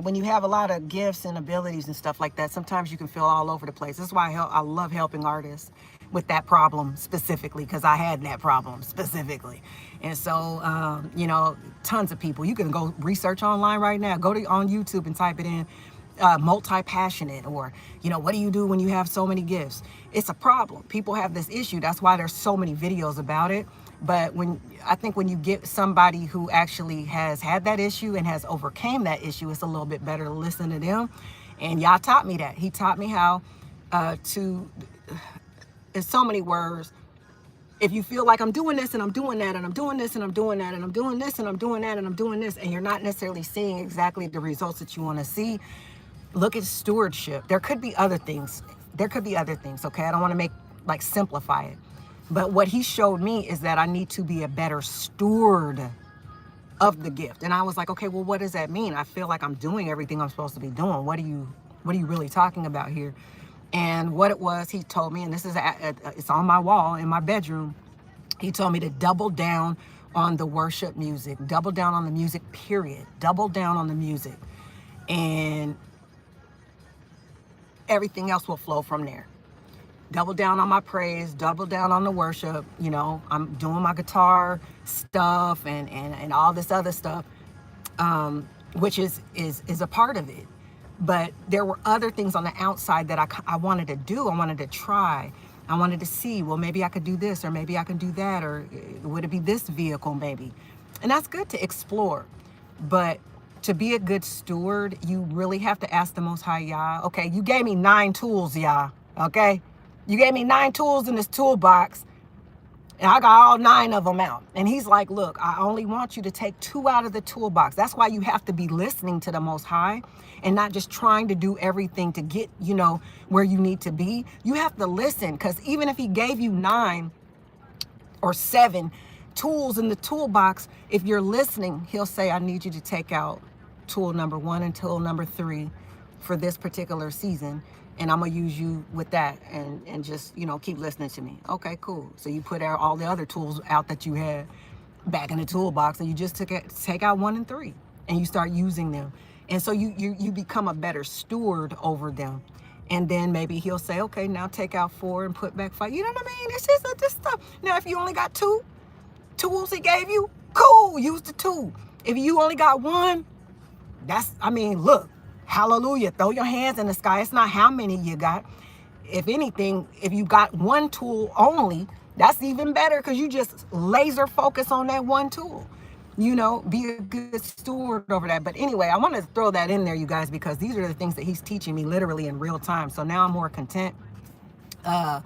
When you have a lot of gifts and abilities and stuff like that, sometimes you can feel all over the place. That's why I love helping artists with that problem specifically, because I had that problem specifically. And so, tons of people. You can go research online right now. Go on YouTube and type it in. Multi-passionate, or what do you do when you have so many gifts? It's a problem. People have this issue. That's why there's so many videos about it. But I think when you get somebody who actually has had that issue and has overcame that issue, it's a little bit better to listen to them. And Yah taught me that. He taught me how to, in so many words, If you feel like I'm doing this and I'm doing that and I'm doing this and I'm doing that and I'm doing this and I'm doing that and I'm doing this, and you're not necessarily seeing exactly the results that you want to see, look at stewardship. There could be other things. There could be other things, okay? I don't want to simplify it. But what he showed me is that I need to be a better steward of the gift. And I was like, okay, well, what does that mean? I feel like I'm doing everything I'm supposed to be doing. What are you really talking about here? And what it was, he told me, and this is, it's on my wall in my bedroom. He told me to double down on the worship music, double down on the music, period. Double down on the music. And everything else will flow from there. Double down on my praise, double down on the worship. You know, I'm doing my guitar stuff and all this other stuff, which is a part of it. But there were other things on the outside that I wanted to do. I wanted to try. I wanted to see, well, maybe I could do this, or maybe I can do that, or would it be this vehicle maybe? And that's good to explore. But to be a good steward, you really have to ask the Most High, Yah. Okay, you gave me 9 tools, Yah. Okay? You gave me 9 tools in this toolbox, and I got all 9 of them out. And he's like, look, I only want you to take 2 out of the toolbox. That's why you have to be listening to the Most High and not just trying to do everything to get, you know, where you need to be. You have to listen, because even if he gave you 9 or 7 tools in the toolbox, if you're listening, he'll say, I need you to take out tool number 1 and tool number 3 for this particular season. And I'm going to use you with that and just, you know, keep listening to me. Okay, cool. So you put out all the other tools out that you had back in the toolbox, and you just take out 1 and 3 and you start using them. And so you become a better steward over them. And then maybe he'll say, okay, now take out 4 and put back 5. You know what I mean? It's just this stuff. Now, if you only got 2 tools he gave you, cool, use the 2. If you only got 1, look, hallelujah, throw your hands in the sky. It's not how many you got. If anything, if you got 1 tool only, that's even better, because you just laser focus on that 1 tool. You know, be a good steward over that. But anyway, I want to throw that in there, you guys, because these are the things that he's teaching me literally in real time. So now I'm more content. Now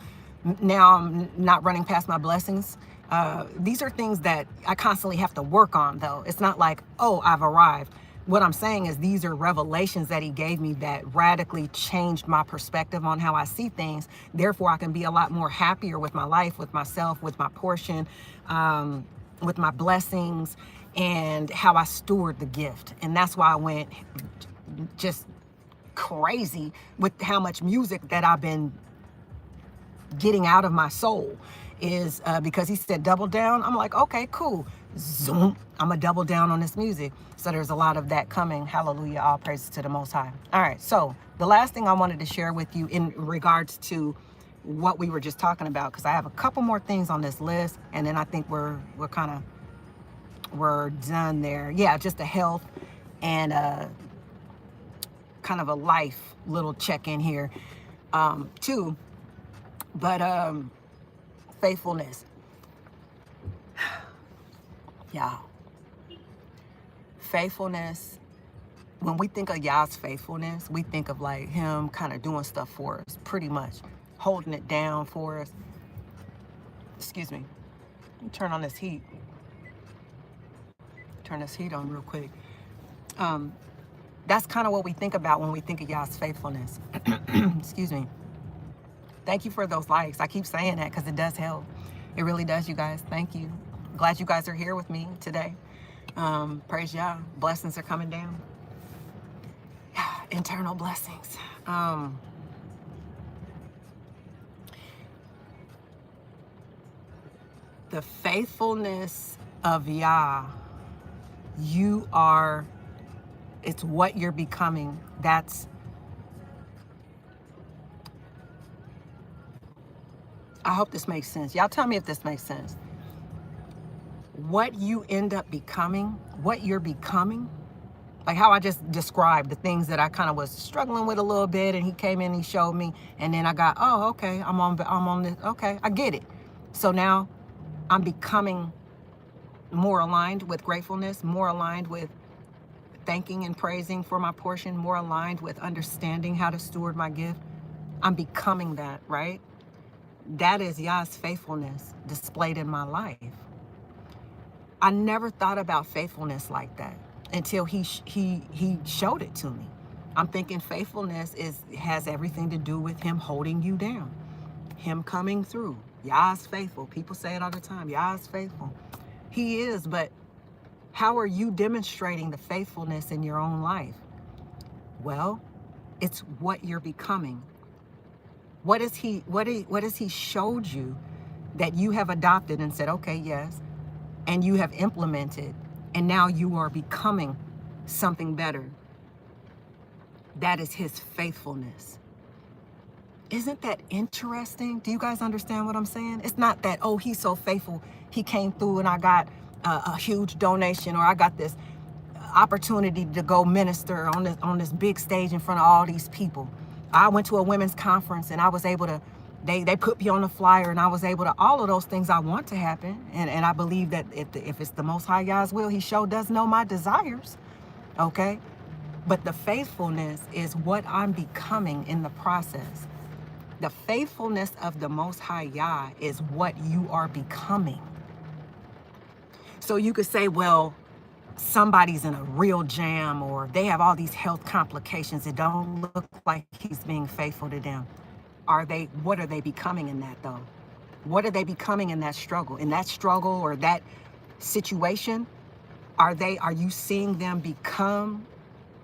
I'm not running past my blessings. These are things that I constantly have to work on, though. It's not like, oh, I've arrived. What I'm saying is these are revelations that he gave me that radically changed my perspective on how I see things. Therefore, I can be a lot more happier with my life, with myself, with my portion, with my blessings, and how I steward the gift. And that's why I went just crazy with how much music that I've been getting out of my soul, is because he said double down. I'm like, okay, cool. Zoom. I'm going to double down on this music. So there's a lot of that coming. Hallelujah. All praises to the Most High. All right. So the last thing I wanted to share with you in regards to what we were just talking about, because I have a couple more things on this list, and then I think we're done there. Yeah, just a health and kind of a life little check-in here too. But faithfulness. Yeah. Faithfulness. When we think of Yah's faithfulness, we think of like him kind of doing stuff for us, pretty much holding it down for us. Excuse me. Let me turn on this heat. Turn this heat on real quick. That's kind of what we think about when we think of Yah's faithfulness. Excuse me. Thank you for those likes. I keep saying that because it does help. It really does, you guys. Thank you. Glad you guys are here with me today. Praise Yah. Blessings are coming down. Internal blessings. The faithfulness of Yah, it's what you're becoming. I hope this makes sense. Y'all tell me if this makes sense. What you end up becoming, what you're becoming, like how I just described the things that I kind of was struggling with a little bit, and he came in, he showed me, and then I got, oh, okay, I'm on this, okay, I get it. So now I'm becoming more aligned with gratefulness, more aligned with thanking and praising for my portion, more aligned with understanding how to steward my gift. I'm becoming that, right? That is Yah's faithfulness displayed in my life. I never thought about faithfulness like that until he showed it to me. I'm thinking faithfulness has everything to do with him holding you down, him coming through. Yah's faithful. People say it all the time. Yah's faithful. He is, but how are you demonstrating the faithfulness in your own life? Well, it's what you're becoming. What has he showed you that you have adopted and said, okay, yes, and you have implemented, and now you are becoming something better? That is his faithfulness. Isn't that interesting? Do you guys understand what I'm saying? It's not that, oh, he's so faithful, he came through and I got a huge donation, or I got this opportunity to go minister on this big stage in front of all these people. I went to a women's conference and I was able to, they put me on the flyer and I was able to, all of those things I want to happen. And I believe that if it's the Most High Yah's will, he sure does know my desires. Okay? But the faithfulness is what I'm becoming in the process. The faithfulness of the Most High Yah is what you are becoming. So you could say, well, somebody's in a real jam, or they have all these health complications. It don't look like he's being faithful to them. What are they becoming in that though? What are they becoming in that struggle? In that struggle or that situation, are you seeing them become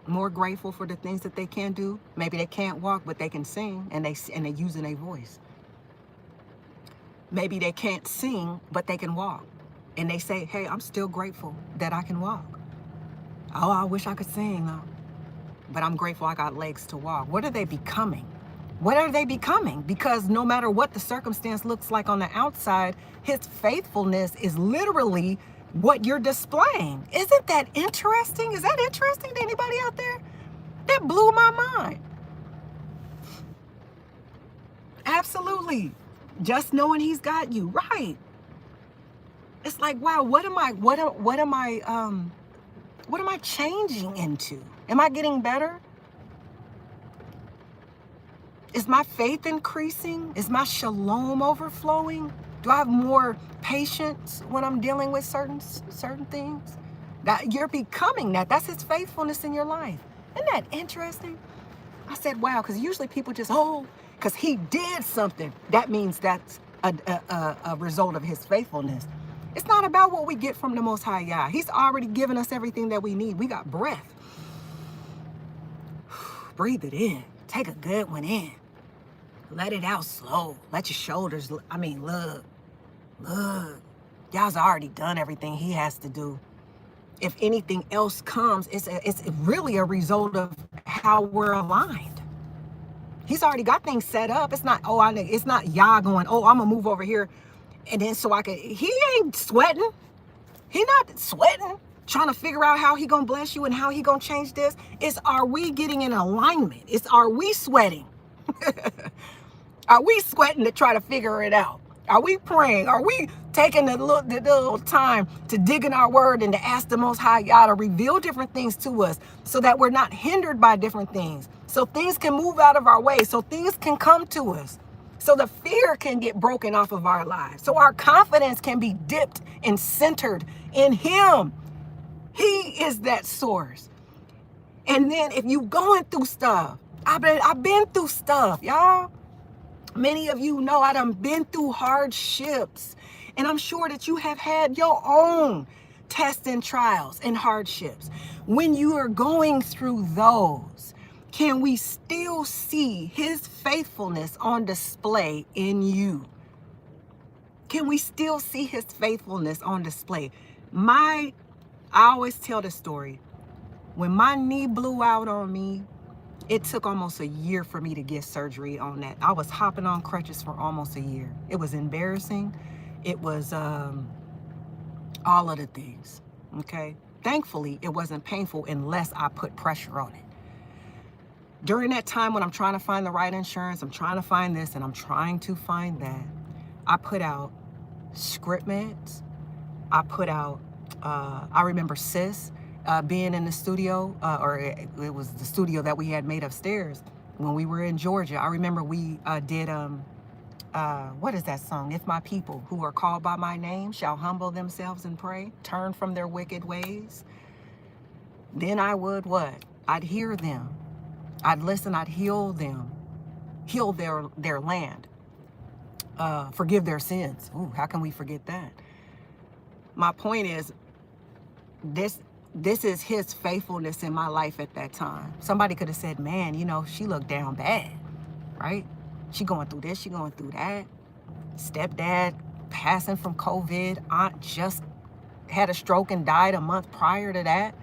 more grateful for the things that they can do? Maybe they can't walk, but they can sing, and they using a voice. Maybe they can't sing, but they can walk. And they say, hey, I'm still grateful that I can walk. Oh, I wish I could sing though, but I'm grateful I got legs to walk. What are they becoming? What are they becoming? Because no matter what the circumstance looks like on the outside, his faithfulness is literally what you're displaying. Isn't that interesting? Is that interesting to anybody out there? That blew my mind. Absolutely. Just knowing he's got you, right? It's like, wow, what am I changing into? Am I getting better? Is my faith increasing? Is my shalom overflowing? Do I have more patience when I'm dealing with certain things? That you're becoming that. That's his faithfulness in your life. Isn't that interesting? I said, wow, because usually people just, because he did something. That means that's a result of his faithfulness. It's not about what we get from the Most High Yah. He's already given us everything that we need. We got breath. Breathe it in. Take a good one in. Let it out slow. Let your shoulders, look. Yah's already done everything he has to do. If anything else comes, it's really a result of how we're aligned. He's already got things set up. It's not, it's not Yah going, I'm going to move over here. And then so he ain't sweating. He not sweating, trying to figure out how he going to bless you and how he going to change this. It's, are we getting in alignment? Are we sweating? Are we sweating to try to figure it out? Are we praying? Are we taking the little time to dig in our word and to ask the Most High Yah to reveal different things to us so that we're not hindered by different things, so things can move out of our way, so things can come to us, so the fear can get broken off of our lives, so our confidence can be dipped and centered in him. He is that source. And then if you going through stuff, I've been through stuff, y'all. Many of you know I done been through hardships, and I'm sure that you have had your own tests and trials and hardships. When you are going through those, can we still see his faithfulness on display in you? Can we still see his faithfulness on display? I always tell the story. When my knee blew out on me, it took almost a year for me to get surgery on that. I was hopping on crutches for almost a year. It was embarrassing. It was all of the things, okay? Thankfully, it wasn't painful unless I put pressure on it. During that time when I'm trying to find the right insurance, I'm trying to find this and I'm trying to find that, I put out script meds. I put out, I remember Sis, being in the studio, or it was the studio that we had made upstairs when we were in Georgia. I remember we did what is that song? If my people who are called by my name shall humble themselves and pray, turn from their wicked ways, then I would what? I'd hear them. I'd listen, I'd heal them, heal their land, forgive their sins. Ooh, how can we forget that? My point is, this is his faithfulness in my life at that time. Somebody could have said, man, you know, she looked down bad, right? She going through this, she going through that. Stepdad passing from COVID. Aunt just had a stroke and died a month prior to that.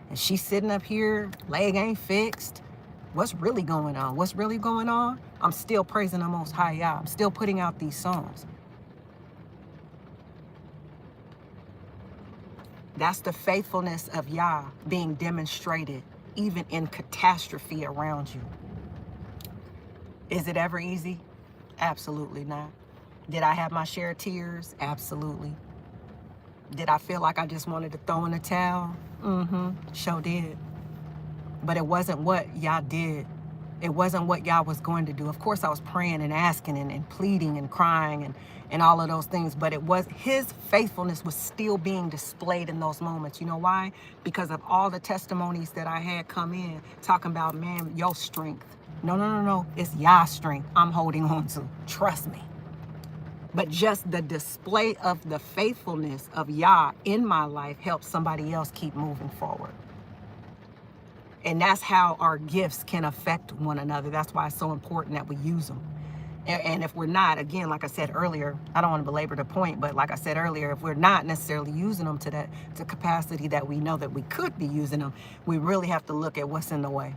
And she's sitting up here, leg ain't fixed. What's really going on? What's really going on? I'm still praising the Most High Yah. I'm still putting out these songs. That's the faithfulness of Yah being demonstrated even in catastrophe around you. Is it ever easy? Absolutely not. Did I have my share of tears? Absolutely. Did I feel like I just wanted to throw in the towel? Sure did. But it wasn't what Yah did. It wasn't what Yah was going to do. Of course, I was praying and asking and pleading and crying and all of those things. But it was his faithfulness was still being displayed in those moments. You know why? Because of all the testimonies that I had come in talking about, man, your strength. No. It's Yah's strength I'm holding on to. Trust me. But just the display of the faithfulness of Yah in my life helps somebody else keep moving forward. And that's how our gifts can affect one another. That's why it's so important that we use them. And if we're not, again, like I said earlier, I don't want to belabor the point, but like I said earlier, if we're not necessarily using them to the capacity that we know that we could be using them, we really have to look at what's in the way.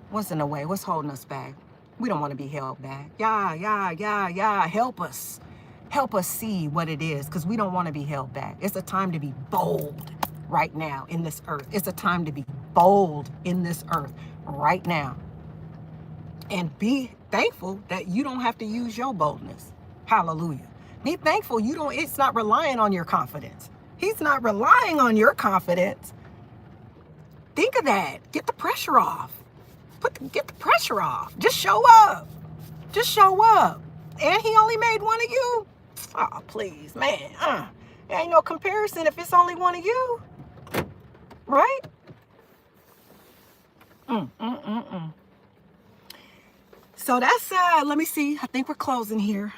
What's in the way? What's holding us back? We don't want to be held back. Yah, help us. Help us see what it is, because we don't want to be held back. It's a time to be bold right now in this earth. It's a time to be bold in this earth right now. And be thankful that you don't have to use your boldness. Hallelujah. Be thankful it's not relying on your confidence. He's not relying on your confidence. Think of that. Get the pressure off. Get the pressure off. Just show up. Just show up. And he only made one of you? Oh, please, man. There ain't no comparison if it's only one of you. Right? So that's, let me see. I think we're closing here.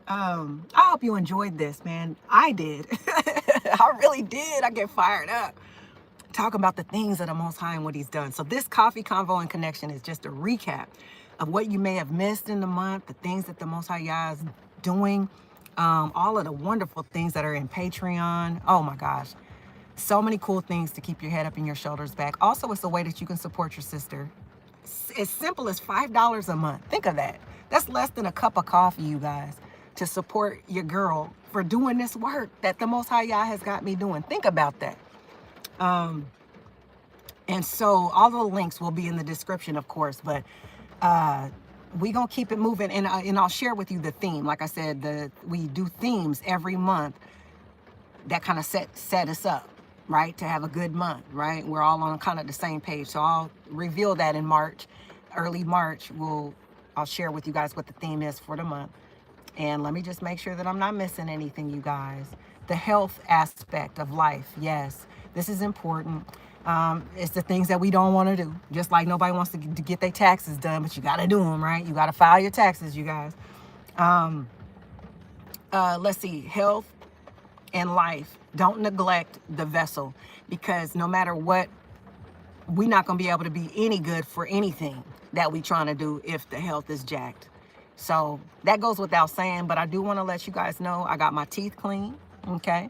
I hope you enjoyed this, man. I did. I really did. I get fired up. Talk about the things of the Most High and what he's done. So this Coffee Convo and Connection is just a recap of what you may have missed in the month, the things that the Most High Yah is doing, all of the wonderful things that are in Patreon. Oh my gosh. So many cool things to keep your head up and your shoulders back. Also, it's a way that you can support your sister. As simple as $5 a month. Think of that. That's less than a cup of coffee, you guys, to support your girl for doing this work that the Most High Yah has got me doing. Think about that. And so all the links will be in the description, of course, but we gonna keep it moving, and I'll share with you the theme. Like I said, we do themes every month that kind of set us up, right, to have a good month, right? We're all on kind of the same page. So I'll reveal that in March, early March. I'll share with you guys what the theme is for the month. And let me just make sure that I'm not missing anything, you guys. The health aspect of life, yes, this is important. It's the things that we don't want to do. Just like nobody wants to get their taxes done, but you got to do them, right? You got to file your taxes, you guys. Let's see, health and life. Don't neglect the vessel, because no matter what, we're not going to be able to be any good for anything that we trying to do if the health is jacked. So that goes without saying, but I do want to let you guys know I got my teeth clean, okay?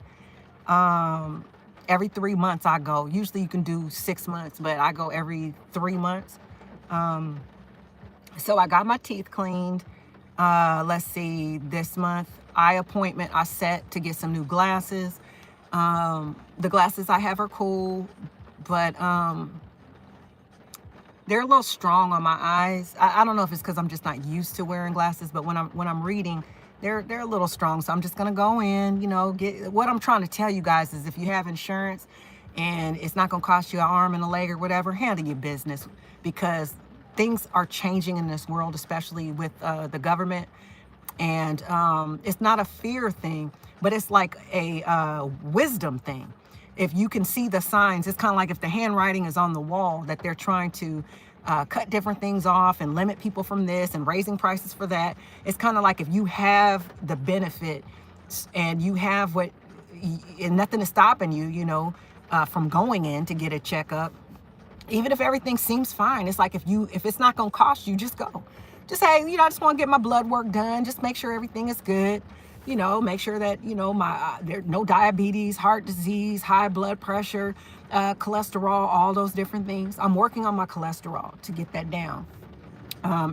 Every 3 months I go. Usually you can do 6 months, but I go every 3 months. So I got my teeth cleaned. Let's see, this month, eye appointment I set to get some new glasses. The glasses I have are cool, but they're a little strong on my eyes. I don't know if it's because I'm just not used to wearing glasses, but when I'm reading, they're a little strong. So I'm just gonna go in, get what I'm trying to tell you guys is if you have insurance and it's not gonna cost you an arm and a leg or whatever, handle your business, because things are changing in this world, especially with the government. And it's not a fear thing, but it's like a wisdom thing. If you can see the signs, it's kind of like if the handwriting is on the wall that they're trying to cut different things off and limit people from this and raising prices for that. It's kind of like if you have the benefit and you have what, and nothing is stopping you, from going in to get a checkup, even if everything seems fine. It's like if it's not going to cost you, just go. Just say, I just want to get my blood work done. Just make sure everything is good. Make sure that, my there's no diabetes, heart disease, high blood pressure, cholesterol, all those different things. I'm working on my cholesterol to get that down.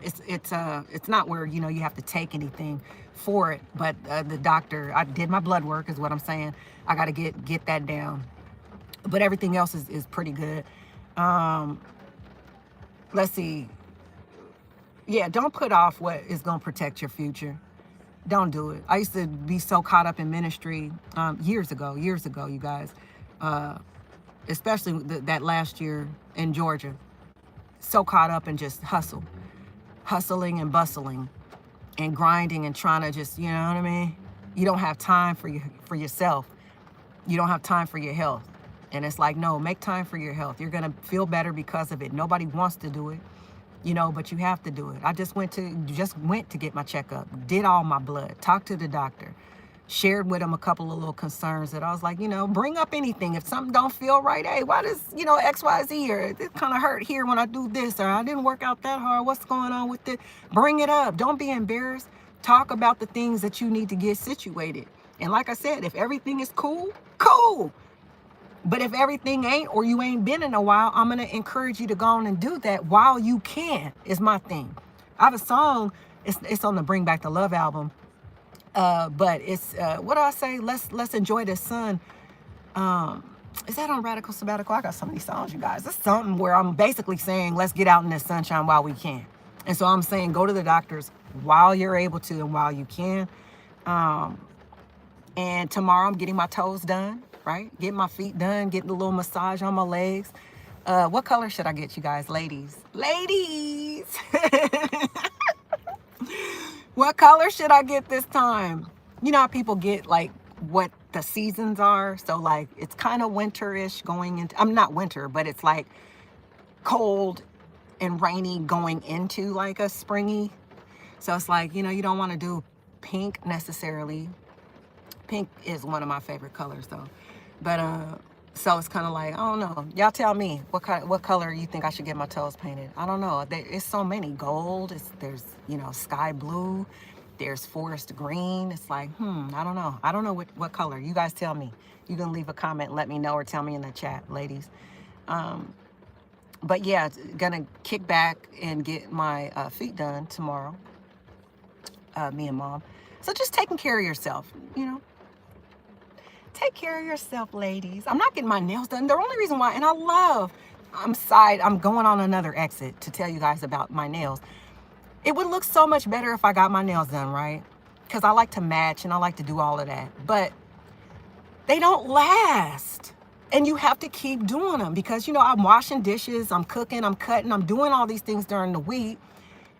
It's not where, you have to take anything for it, but the doctor, I did my blood work is what I'm saying. I got to get that down, but everything else is pretty good. Let's see. Yeah, don't put off what is going to protect your future. Don't do it. I used to be so caught up in ministry years ago, you guys, especially that last year in Georgia. So caught up in just hustling and bustling and grinding and trying to just, you know what I mean? You don't have time for yourself. You don't have time for your health. And it's like, no, make time for your health. You're going to feel better because of it. Nobody wants to do it. But you have to do it. I just went to get my checkup, did all my blood, talked to the doctor, shared with him a couple of little concerns that I was like, bring up anything. If something don't feel right, hey, why does, X, Y, Z, or it kind of hurt here when I do this, or I didn't work out that hard. What's going on with it? Bring it up. Don't be embarrassed. Talk about the things that you need to get situated. And like I said, if everything is cool, cool. But if everything ain't, or you ain't been in a while, I'm going to encourage you to go on and do that while you can, is my thing. I have a song, it's on the Bring Back the Love album. But it's, what do I say? Let's enjoy the sun. Is that on Radical Sabbatical? I got so many songs, you guys. It's something where I'm basically saying, let's get out in the sunshine while we can. And so I'm saying, go to the doctors while you're able to and while you can. And tomorrow I'm getting my toes done. Right? Getting my feet done, getting a little massage on my legs. What color should I get, you guys? Ladies. What color should I get this time? You know how people get like what the seasons are? So like it's kind of winterish going into, I'm not winter, but it's like cold and rainy going into like a springy. So it's like, you don't want to do pink necessarily. Pink is one of my favorite colors though. But so it's kind of like, I don't know. Y'all tell me what color you think I should get my toes painted. I don't know. It's so many. Gold. There's sky blue. There's forest green. It's like, I don't know. I don't know what color. You guys tell me. You can leave a comment and let me know, or tell me in the chat, ladies. But yeah, gonna kick back and get my feet done tomorrow. Me and Mom. So just taking care of yourself, Take care of yourself, ladies. I'm not getting my nails done. The only reason why, and I'm going on another exit to tell you guys about my nails. It would look so much better if I got my nails done, right? Because I like to match and I like to do all of that. But they don't last. And you have to keep doing them because, I'm washing dishes, I'm cooking, I'm cutting, I'm doing all these things during the week.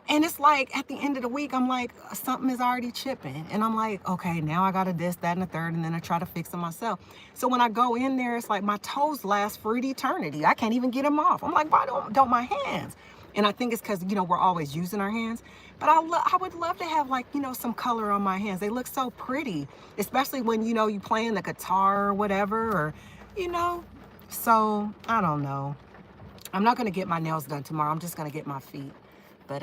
And it's like at the end of the week, I'm like, something is already chipping. And I'm like, okay, now I got to this, that, and the third. And then I try to fix it myself. So when I go in there, it's like my toes last for eternity. I can't even get them off. I'm like, why don't my hands? And I think it's because, we're always using our hands. But I would love to have like, some color on my hands. They look so pretty, especially when, you playing the guitar or whatever, or, So I don't know. I'm not going to get my nails done tomorrow. I'm just going to get my feet. But,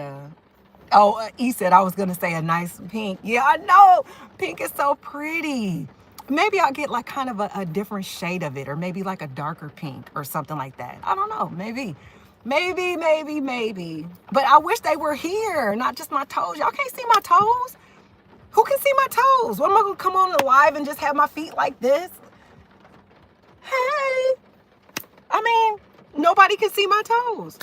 he said I was going to say a nice pink. Yeah, I know. Pink is so pretty. Maybe I'll get like kind of a different shade of it, or maybe like a darker pink or something like that. I don't know. Maybe. But I wish they were here, not just my toes. Y'all can't see my toes? Who can see my toes? What am I going to come on the live and just have my feet like this? Hey. I mean, nobody can see my toes.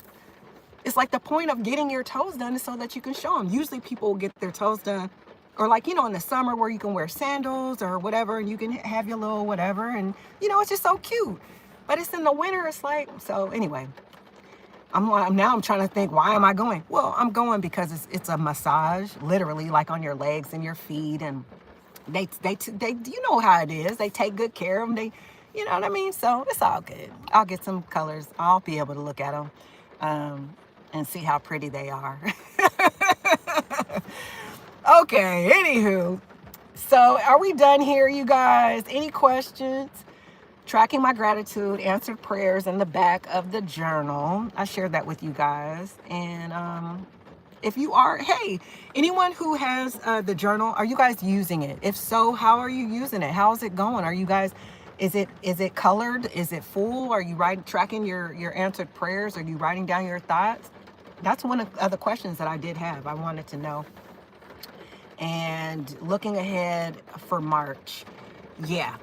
It's like the point of getting your toes done is so that you can show them. Usually people will get their toes done, or like, in the summer where you can wear sandals or whatever, and you can have your little whatever, and, it's just so cute. But it's in the winter, it's like, so anyway, I'm trying to think, why am I going? Well, I'm going because it's a massage, literally, like on your legs and your feet, and they you know how it is. They take good care of them. You know what I mean? So it's all good. I'll get some colors. I'll be able to look at them and see how pretty they are. Okay, anywho. So are we done here, you guys? Any questions? Tracking my gratitude, answered prayers in the back of the journal. I shared that with you guys. And if you are, hey, anyone who has the journal, are you guys using it? If so, how are you using it? How is it going? Are you guys, is it colored? Is it full? Are you tracking your answered prayers? Are you writing down your thoughts? That's one of the questions that I did have. I wanted to know. And looking ahead for March, yeah.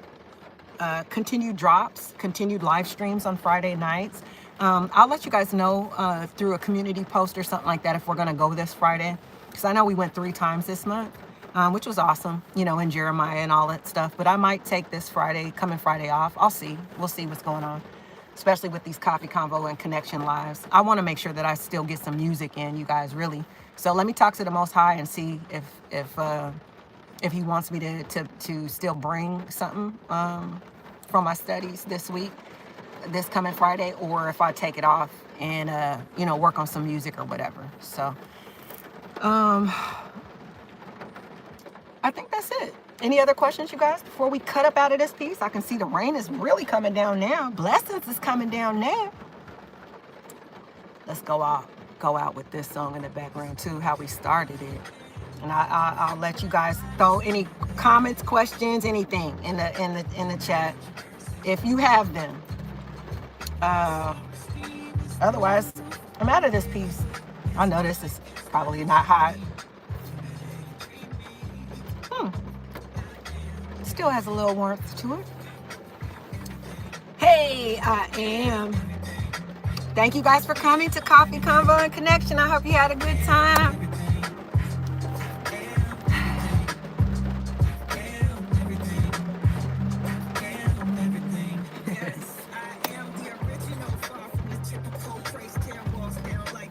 Continued drops, continued live streams on Friday nights. I'll let you guys know through a community post or something like that if we're going to go this Friday. Because I know we went 3 times this month, which was awesome, you know, in Jeremiah and all that stuff. But I might take this coming Friday off. I'll see. We'll see what's going on, especially with these Coffee Convo and Connection lives. I want to make sure that I still get some music in, you guys, really. So let me talk to the Most High and see if he wants me to still bring something from my studies this coming Friday, or if I take it off and you know, work on some music or whatever. So I think that's it. Any other questions, you guys, before we cut up out of this piece? I can see the rain is really coming down now. Blessings is coming down now. Let's go out with this song in the background too, how we started it. And I'll let you guys throw any comments, questions, anything in the chat if you have them. Otherwise, I'm out of this piece. I know this is probably not hot. Still has a little warmth to it. Hey, I am. Thank you guys for coming to Coffee Convo and Connection. I hope you had a good time.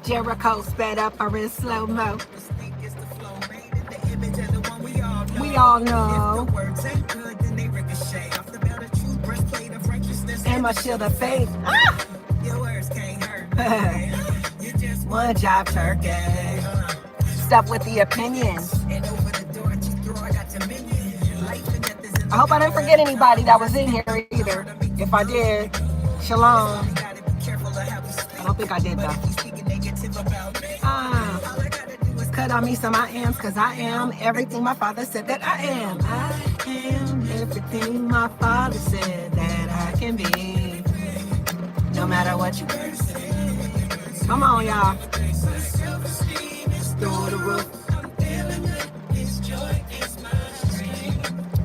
Jericho sped up or in slow-mo. We all know. And my shield of faith. Ah! One job turkey. Stuff with the opinions. I hope I didn't forget anybody that was in here either. If I did, shalom. I don't think I did though. Cut on me some I ams, cause I am everything my father said that I am. I am everything my father said that I can be. No matter what you say. Come on, y'all. Through the roof.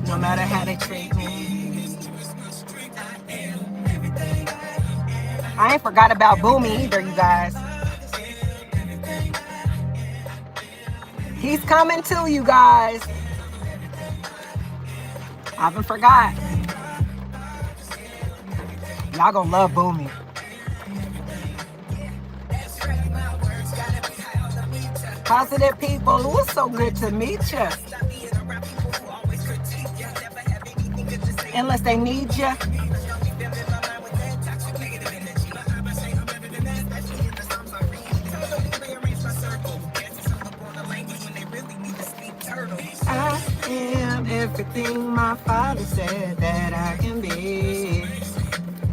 No matter how they treat me. I ain't forgot about Boomi either, you guys. He's coming too, you guys. I haven't forgot. Y'all gonna love Boomi. Positive people. It was so good to meet you. Unless they need you. I am everything my father said that I can be.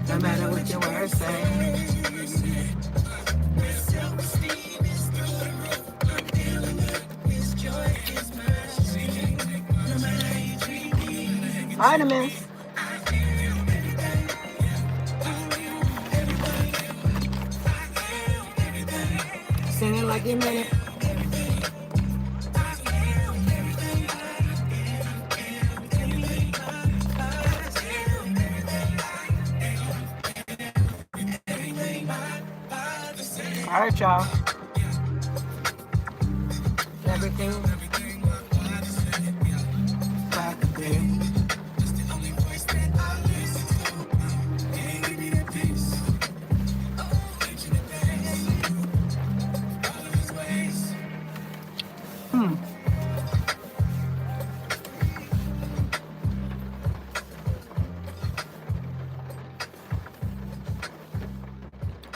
No matter what your words say. Vitamins. Sing it like you meant it. All right, y'all. Everything.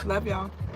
Love y'all.